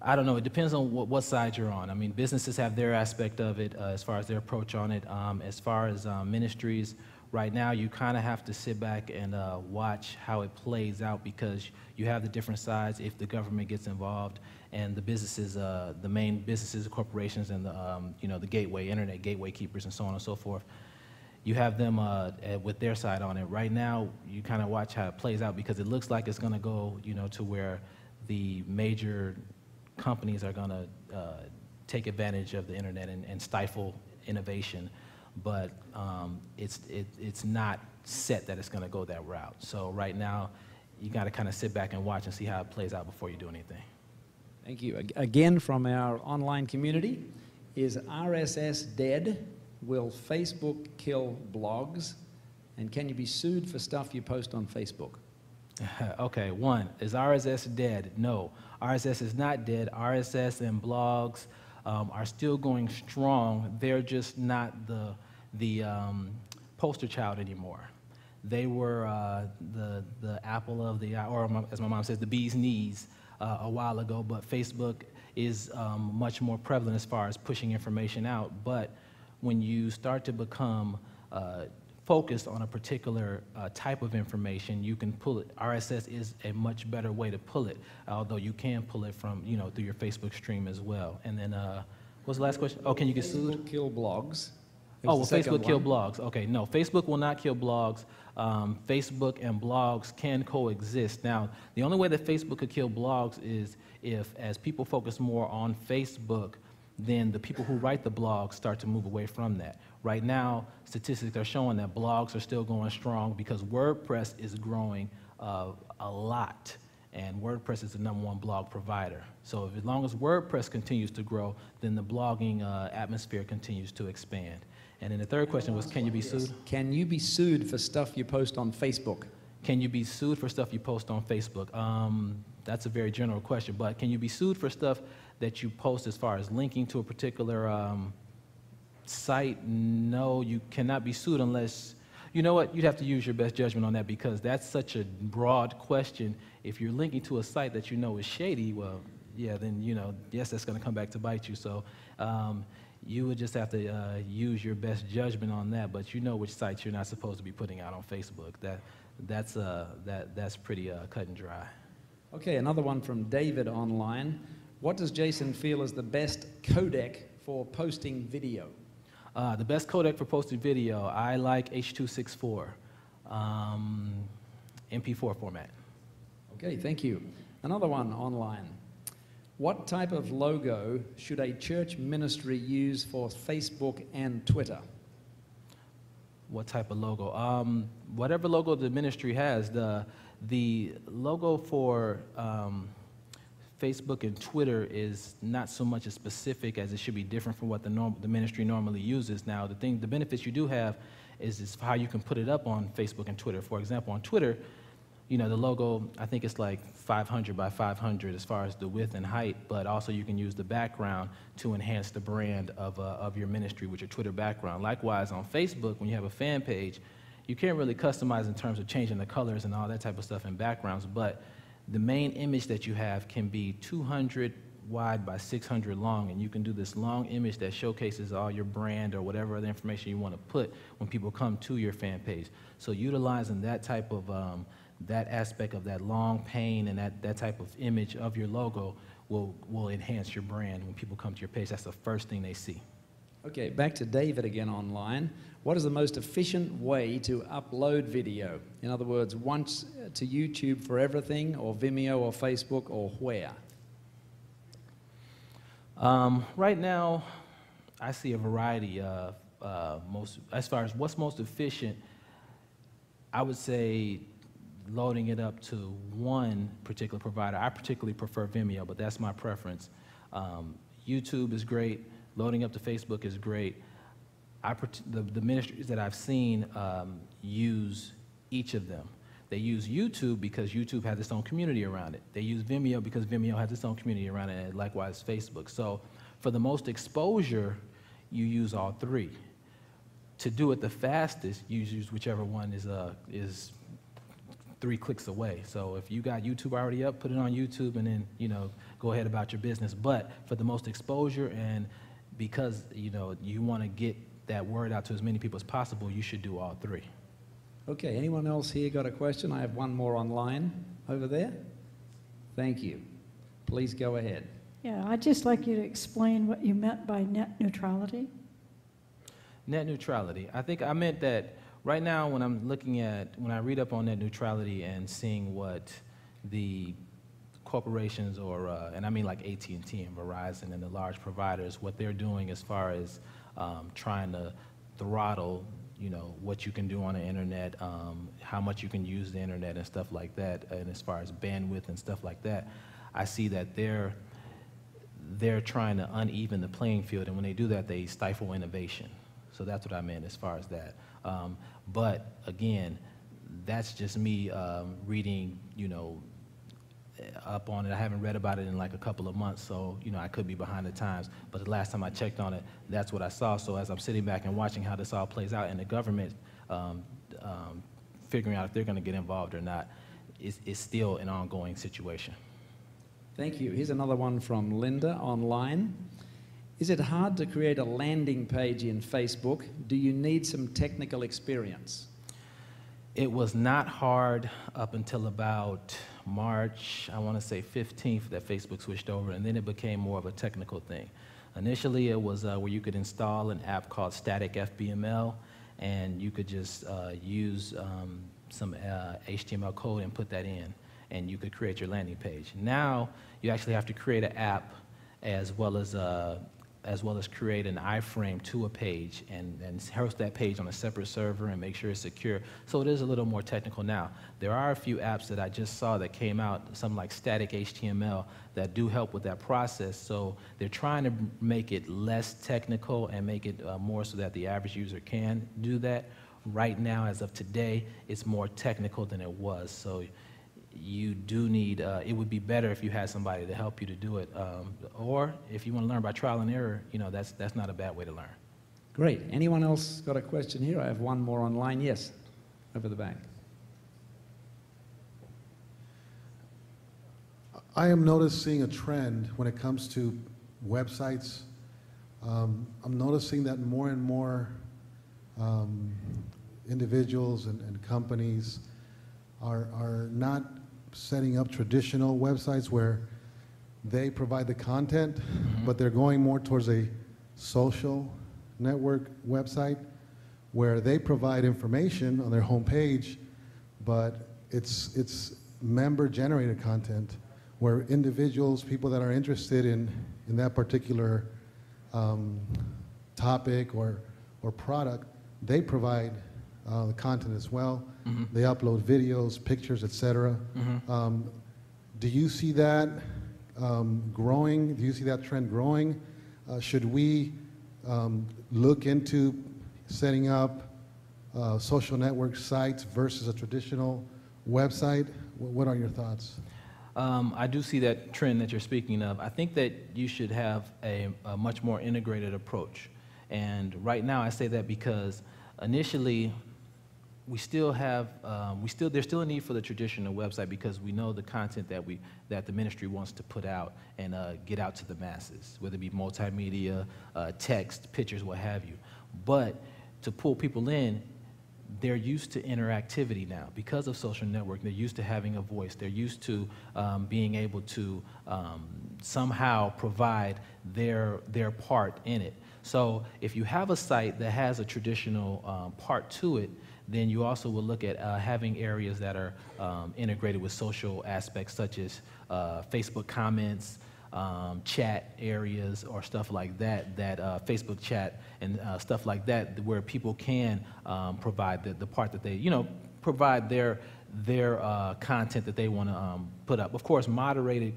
I don't know, it depends on what side you're on. I mean, businesses have their aspect of it as far as their approach on it. As far as ministries, right now you kind of have to sit back and watch how it plays out, because you have the different sides if the government gets involved, and the businesses, the main businesses, corporations, and the internet gateway keepers, and so on and so forth. You have them with their side on it. Right now, you kind of watch how it plays out, because it looks like it's going to go, to where the major companies are going to take advantage of the internet and stifle innovation, but it's not set that it's going to go that route. So right now, you got to kind of sit back and watch and see how it plays out before you do anything. Thank you. Again, from our online community, is RSS dead? Will Facebook kill blogs? And can you be sued for stuff you post on Facebook? Okay, one, is RSS dead? No, RSS is not dead. RSS and blogs are still going strong. They're just not the poster child anymore. They were the apple of the eye, or as my mom says, the bee's knees a while ago, but Facebook is much more prevalent as far as pushing information out. But when you start to become focused on a particular type of information, you can pull it. RSS is a much better way to pull it, although you can pull it from, through your Facebook stream as well. And then, what's the last question? Oh, can you get sued? Facebook kill blogs. Oh, will the second Facebook kill one. blogs? Okay, no, Facebook will not kill blogs. Facebook and blogs can coexist. Now, the only way that Facebook could kill blogs is if, as people focus more on Facebook, then the people who write the blogs start to move away from that. Right now, statistics are showing that blogs are still going strong because WordPress is growing a lot, and WordPress is the #1 blog provider. So as long as WordPress continues to grow, then the blogging atmosphere continues to expand. And then the third question was, can you be sued? Can you be sued for stuff you post on Facebook? Can you be sued for stuff you post on Facebook? That's a very general question, but can you be sued for stuff that you post as far as linking to a particular site? No, you cannot be sued unless, you know what, you'd have to use your best judgment on that because that's such a broad question. If you're linking to a site that you know is shady, well, yeah, then, you know, yes, that's going to come back to bite you. So you would just have to use your best judgment on that, but you know which sites you're not supposed to be putting out on Facebook. That's pretty cut and dry. Okay, another one from David online. What does Jason feel is the best codec for posting video? The best codec for posting video, I like H.264, MP4 format. Okay, thank you. Another one online. What type of logo should a church ministry use for Facebook and Twitter? What type of logo? Whatever logo the ministry has. The logo for Facebook and Twitter is not so much as specific as it should be different from what the ministry normally uses. Now, the benefits you do have is how you can put it up on Facebook and Twitter. For example, on Twitter, you know, the logo, I think it's like 500 by 500 as far as the width and height, but also you can use the background to enhance the brand of your ministry with your Twitter background. Likewise, on Facebook, when you have a fan page, you can't really customize in terms of changing the colors and all that type of stuff in backgrounds, but the main image that you have can be 200 wide by 600 long, and you can do this long image that showcases all your brand or whatever other information you want to put when people come to your fan page. So utilizing that type of, that aspect of that long pane and that type of image of your logo will enhance your brand when people come to your page. That's the first thing they see. Okay, back to David again online. What is the most efficient way to upload video? In other words, once to YouTube for everything, or Vimeo, or Facebook, or where? Right now, I see a variety of as far as what's most efficient, I would say loading it up to one particular provider. I particularly prefer Vimeo, but that's my preference. YouTube is great. Loading up to Facebook is great. The ministries that I've seen use each of them. They use YouTube because YouTube has its own community around it. They use Vimeo because Vimeo has its own community around it, and likewise Facebook. So for the most exposure, you use all three. To do it the fastest, you use whichever one is 3 clicks away. So if you got YouTube already up, put it on YouTube and then, you know, go ahead about your business. But for the most exposure, and because, you know, you want to get that word out to as many people as possible, you should do all three. Okay, anyone else here got a question? I have one more online over there. Thank you. Please go ahead. Yeah, I'd just like you to explain what you meant by net neutrality. Net neutrality. I think I meant that right now when I read up on net neutrality and seeing what the corporations and I mean like AT&T and Verizon and the large providers, what they're doing as far as trying to throttle, you know, what you can do on the internet, how much you can use the internet and stuff like that, and as far as bandwidth and stuff like that, I see that they're trying to uneven the playing field, and when they do that, they stifle innovation. So that's what I meant as far as that. But again, that's just me reading, you know, up on it. I haven't read about it in like a couple of months, so, you know, I could be behind the times. But the last time I checked on it, that's what I saw. So as I'm sitting back and watching how this all plays out, and the government figuring out if they're going to get involved or not, it's still an ongoing situation. Thank you. Here's another one from Linda online. Is it hard to create a landing page in Facebook? Do you need some technical experience? It was not hard up until about March, I want to say 15th, that Facebook switched over, and then it became more of a technical thing. Initially, it was where you could install an app called Static FBML, and you could just use some HTML code and put that in, and you could create your landing page. Now, you actually have to create an app as well as create an iframe to a page and host that page on a separate server and make sure it's secure. So it is a little more technical now. There are a few apps that I just saw that came out, something like Static HTML, that do help with that process. So they're trying to make it less technical and make it more so that the average user can do that. Right now, as of today, it's more technical than it was. So you do need, it would be better if you had somebody to help you to do it. Or if you want to learn by trial and error, that's not a bad way to learn. Great. Anyone else got a question here? I have one more online. Yes, over the back. I am noticing a trend when it comes to websites. I'm noticing that more and more individuals and companies are not setting up traditional websites where they provide the content, but they're going more towards a social network website where they provide information on their homepage, but it's member-generated content where individuals, people that are interested in that particular topic or product, they provide the content as well. They upload videos, pictures, etc. Do you see that growing? Do you see that trend growing? Should we look into setting up social network sites versus a traditional website? What are your thoughts? I do see that trend that you're speaking of. I think that you should have a much more integrated approach. And right now I say that because initially we still have, there's still a need for the traditional website because we know the content that the ministry wants to put out and get out to the masses, whether it be multimedia, text, pictures, what have you. But to pull people in, they're used to interactivity now. Because of social network, they're used to having a voice. They're used to being able to somehow provide their part in it. So if you have a site that has a traditional part to it, then you also will look at having areas that are integrated with social aspects such as Facebook comments, chat areas or stuff like that, Facebook chat and stuff like that, where people can provide the part that they, provide their content that they want to put up. Of course, moderated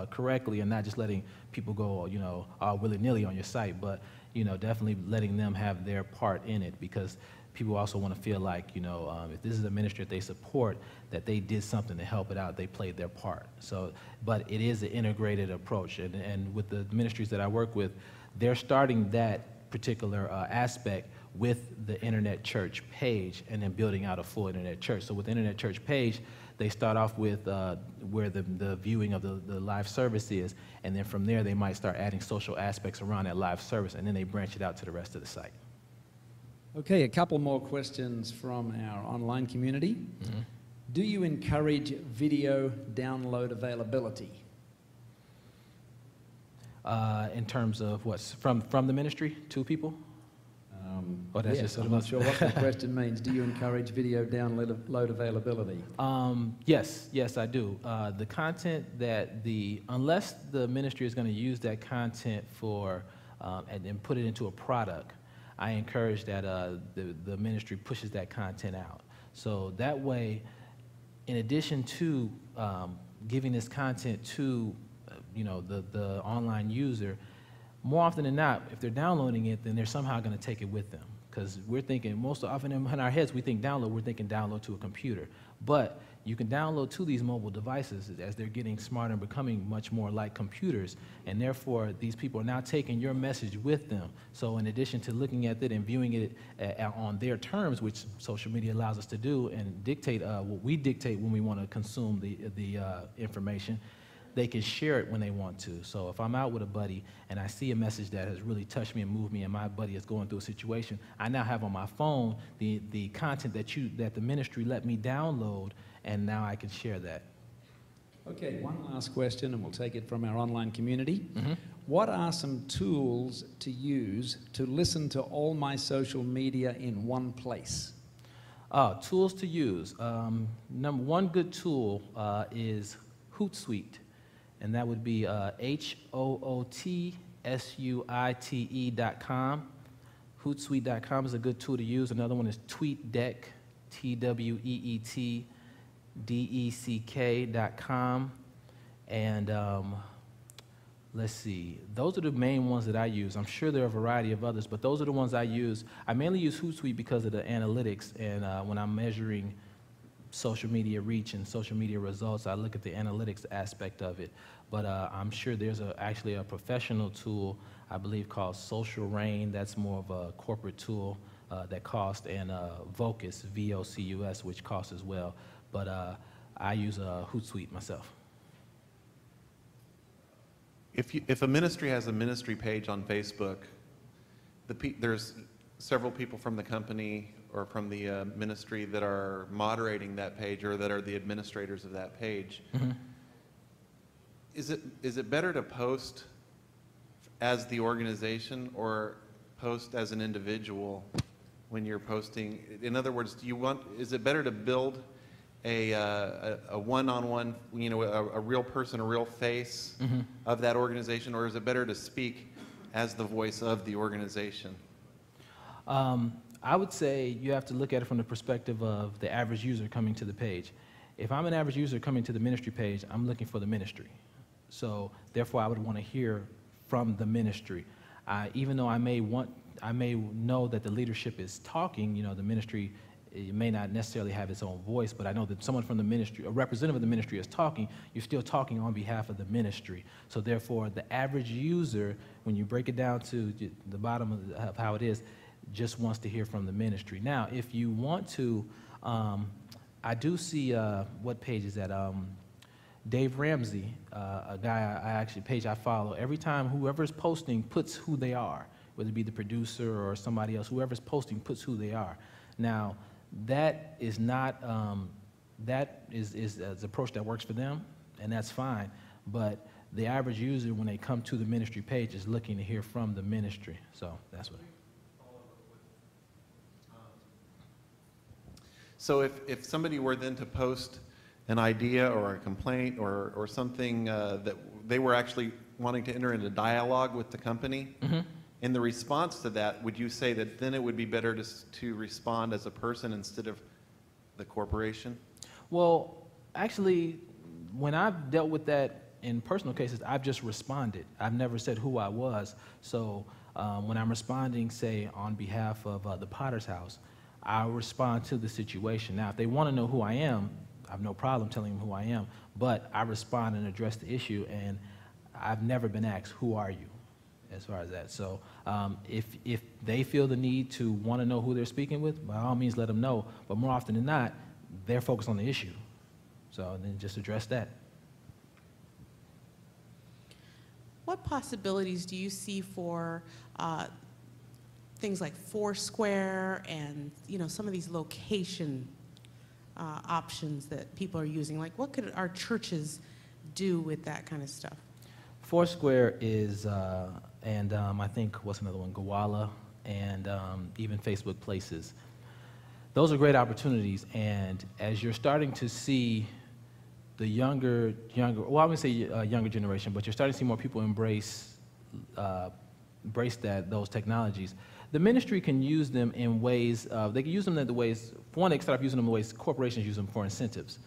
correctly and not just letting people go, all willy-nilly on your site, but, definitely letting them have their part in it because people also want to feel like, if this is a ministry that they support, that they did something to help it out, they played their part. So, but it is an integrated approach. And with the ministries that I work with, they're starting that particular aspect with the Internet Church page and then building out a full Internet Church. So with the Internet Church page, they start off with where the viewing of the live service is, and then from there they might start adding social aspects around that live service, and then they branch it out to the rest of the site. Okay, a couple more questions from our online community. Do you encourage video download availability? In terms of what's from the ministry to people? Or that's yes, just I'm not sure what the question means. Do you encourage video download availability? Yes, I do. The content unless the ministry is going to use that content for and put it into a product, I encourage that the ministry pushes that content out. So that way, in addition to giving this content to the online user, more often than not, if they're downloading it, then they're somehow going to take it with them. Because we're thinking, most often in our heads, we think download, we're thinking download to a computer. But you can download to these mobile devices as they're getting smarter and becoming much more like computers. And therefore, these people are now taking your message with them. So in addition to looking at it and viewing it on their terms, which social media allows us to do and dictate what we dictate when we want to consume the information, they can share it when they want to. So if I'm out with a buddy and I see a message that has really touched me and moved me and my buddy is going through a situation, I now have on my phone the content that the ministry let me download, and now I can share that. Okay, one last question, and we'll take it from our online community. Mm-hmm. What are some tools to use to listen to all my social media in one place? Tools to use. Number one good tool is Hootsuite, and that would be HOOTSUITE.com. Hootsuite.com is a good tool to use. Another one is TweetDeck, TweetDeck.com. And let's see, those are the main ones that I use. I'm sure there are a variety of others, but those are the ones I use. I mainly use Hootsuite because of the analytics, and when I'm measuring social media reach and social media results, I look at the analytics aspect of it. But I'm sure there's actually a professional tool, I believe, called Social Rain. That's more of a corporate tool that costs, and Vocus, VOCUS, which costs as well. But I use Hootsuite myself. If a ministry has a ministry page on Facebook, there's several people from the company or from the ministry that are moderating that page, or that are the administrators of that page. Mm-hmm. Is it better to post as the organization or post as an individual when you're posting? In other words, is it better to build a one-on-one, a real person, a real face Mm-hmm. of that organization, or is it better to speak as the voice of the organization? I would say you have to look at it from the perspective of the average user coming to the page. If I'm an average user coming to the ministry page, I'm looking for the ministry. So therefore, I would want to hear from the ministry. Even though I may know that the leadership is talking, the ministry, it may not necessarily have its own voice, but I know that someone from the ministry, a representative of the ministry, is talking. You're still talking on behalf of the ministry. So therefore, the average user, when you break it down to the bottom of how it is, just wants to hear from the ministry. Now, if you want to, I do see, what page is that? Dave Ramsey, a guy page I follow. Every time whoever's posting puts who they are, whether it be the producer or somebody else, whoever's posting puts who they are. Now, that is not, that is an approach that works for them, and that's fine. But the average user, when they come to the ministry page, is looking to hear from the ministry. So that's what. So if somebody were then to post an idea or a complaint or something that they were actually wanting to enter into dialogue with the company, Mm-hmm. in the response to that, would you say that then it would be better to respond as a person instead of the corporation? Well, actually, when I've dealt with that in personal cases, I've just responded. I've never said who I was. So when I'm responding, say, on behalf of the Potter's House, I'll respond to the situation. Now, if they want to know who I am, I have no problem telling them who I am, but I respond and address the issue, and I've never been asked, who are you, as far as that. So if they feel the need to want to know who they're speaking with, by all means, let them know, but more often than not, they're focused on the issue. So then just address that. What possibilities do you see for things like Foursquare and some of these location options that people are using? Like, what could our churches do with that kind of stuff? Foursquare is, and I think, what's another one, Gowalla, and even Facebook Places. Those are great opportunities, and as you're starting to see the younger, well, I wouldn't say younger generation, but you're starting to see more people embrace those technologies. The ministry can use them in ways, they can use them in the ways, for one, they can start using them in the ways corporations use them for incentives.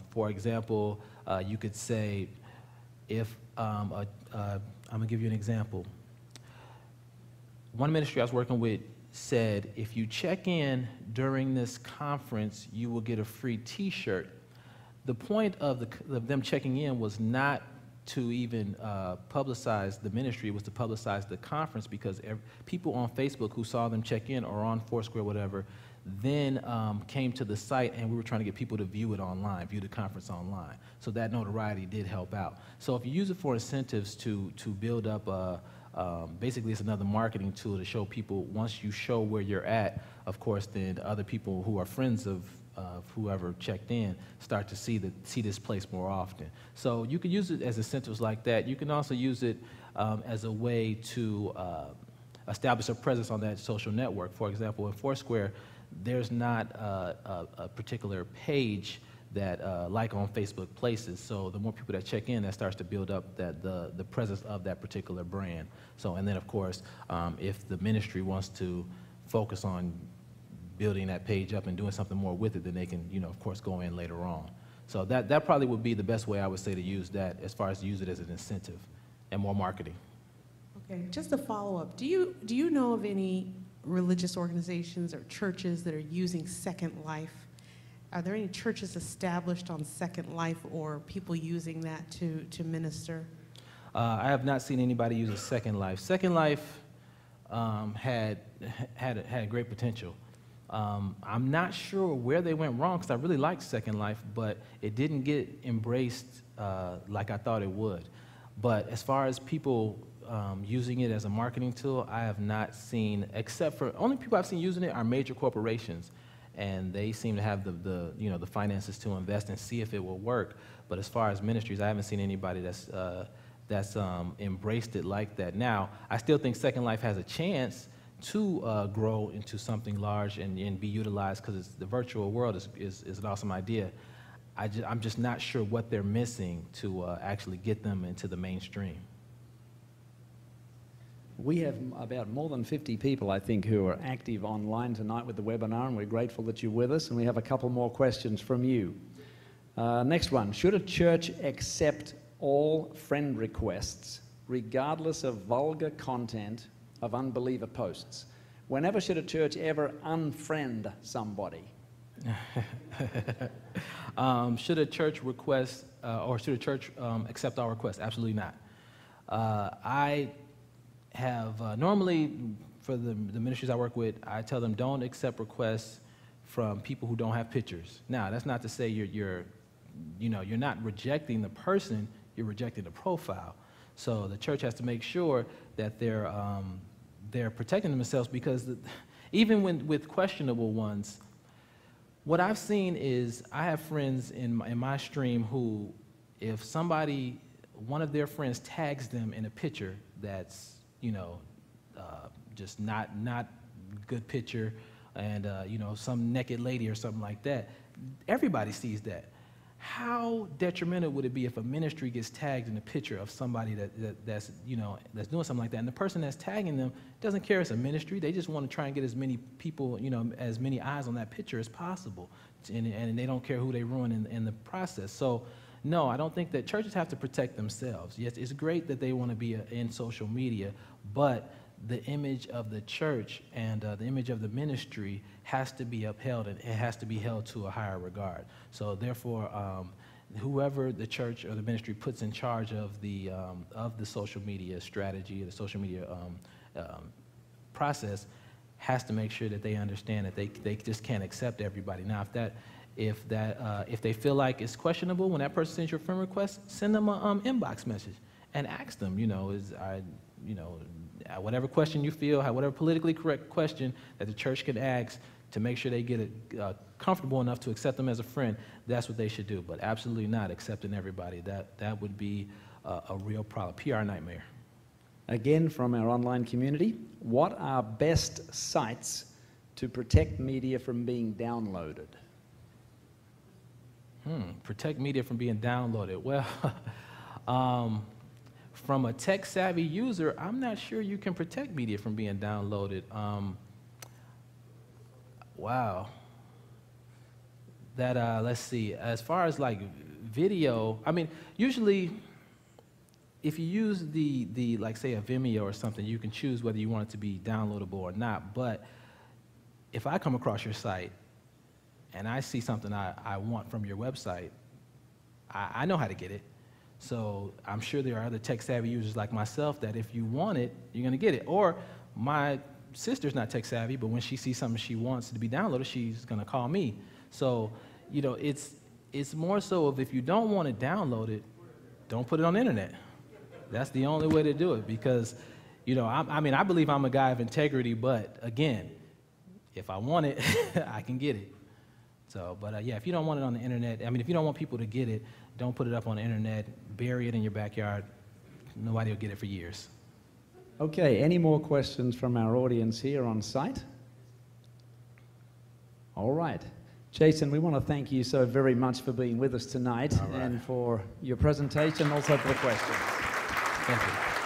For example, you could say, if, I'm gonna give you an example. One ministry I was working with said, if you check in during this conference, you will get a free t-shirt. The point of them checking in was not to even publicize the ministry, was to publicize the conference, because people on Facebook who saw them check in or on Foursquare, whatever, then came to the site, and we were trying to get people to view it online, view the conference online. So that notoriety did help out. So if you use it for incentives to build up, basically it's another marketing tool to show people, once you show where you're at, of course, then other people who are friends of whoever checked in start to see this place more often. So you can use it as incentives like that. You can also use it as a way to establish a presence on that social network. For example, in Foursquare, there's not a particular page that like on Facebook Places. So the more people that check in, that starts to build up the presence of that particular brand. So, and then of course, if the ministry wants to focus on building that page up and doing something more with it, then they can, of course, go in later on. So that probably would be the best way I would say to use that, as far as use it as an incentive and more marketing. Okay, just a follow-up. Do you know of any religious organizations or churches that are using Second Life? Are there any churches established on Second Life or people using that to minister? I have not seen anybody use a Second Life. Second Life had great potential. I'm not sure where they went wrong, because I really liked Second Life, but it didn't get embraced like I thought it would. But as far as people using it as a marketing tool, I have not seen, except for, only people I've seen using it are major corporations, and they seem to have the finances to invest and see if it will work. But as far as ministries, I haven't seen anybody that's embraced it like that. Now, I still think Second Life has a chance to grow into something large and be utilized, because the virtual world is an awesome idea. I'm just not sure what they're missing to actually get them into the mainstream. We have about more than 50 people, I think, who are active online tonight with the webinar, and we're grateful that you're with us, and we have a couple more questions from you. Next one, should a church accept all friend requests, regardless of vulgar content of unbeliever posts? Whenever should a church ever unfriend somebody? Should a church request, or should a church accept our requests? Absolutely not. I have, normally for the ministries I work with, I tell them don't accept requests from people who don't have pictures. Now, that's not to say you're not rejecting the person, you're rejecting the profile. So the church has to make sure that they're protecting themselves, because even with questionable ones, what I've seen is, I have friends in my stream who, if one of their friends tags them in a picture that's, just not good picture, and some naked lady or something like that, everybody sees that. How detrimental would it be if a ministry gets tagged in a picture of somebody that's doing something like that, and the person that's tagging them doesn't care it's a ministry, they just want to try and get as many people, as many eyes on that picture as possible, and they don't care who they ruin in the process. So no, I don't think that churches have to protect themselves. Yes, it's great that they want to be in social media, but the image of the church and the image of the ministry has to be upheld, and it has to be held to a higher regard. So therefore, whoever the church or the ministry puts in charge of the social media strategy, the social media process, has to make sure that they understand that they just can't accept everybody. Now, if they feel like it's questionable when that person sends your friend request, send them an inbox message and ask them, whatever question you feel, whatever politically correct question that the church can ask to make sure they get it comfortable enough to accept them as a friend, that's what they should do. But absolutely not accepting everybody. That would be a real problem, PR nightmare. Again, from our online community, what are best sites to protect media from being downloaded? Protect media from being downloaded. Well, from a tech-savvy user, I'm not sure you can protect media from being downloaded. Wow. Let's see. As far as like video, I mean, usually, if you use the like say a Vimeo or something, you can choose whether you want it to be downloadable or not. But if I come across your site and I see something I want from your website, I know how to get it. So I'm sure there are other tech-savvy users like myself that if you want it, you're going to get it. Or my sister's not tech-savvy, but when she sees something she wants to be downloaded, she's going to call me. So, it's more so of, if you don't want it downloaded, don't put it on the internet. That's the only way to do it, because, I believe I'm a guy of integrity, but again, if I want it, I can get it. So, but yeah, if you don't want it on the internet, I mean, if you don't want people to get it, don't put it up on the internet, bury it in your backyard. Nobody will get it for years. Okay, any more questions from our audience here on site? All right. Jason, we want to thank you so very much for being with us tonight and for your presentation, also for the questions. Thank you.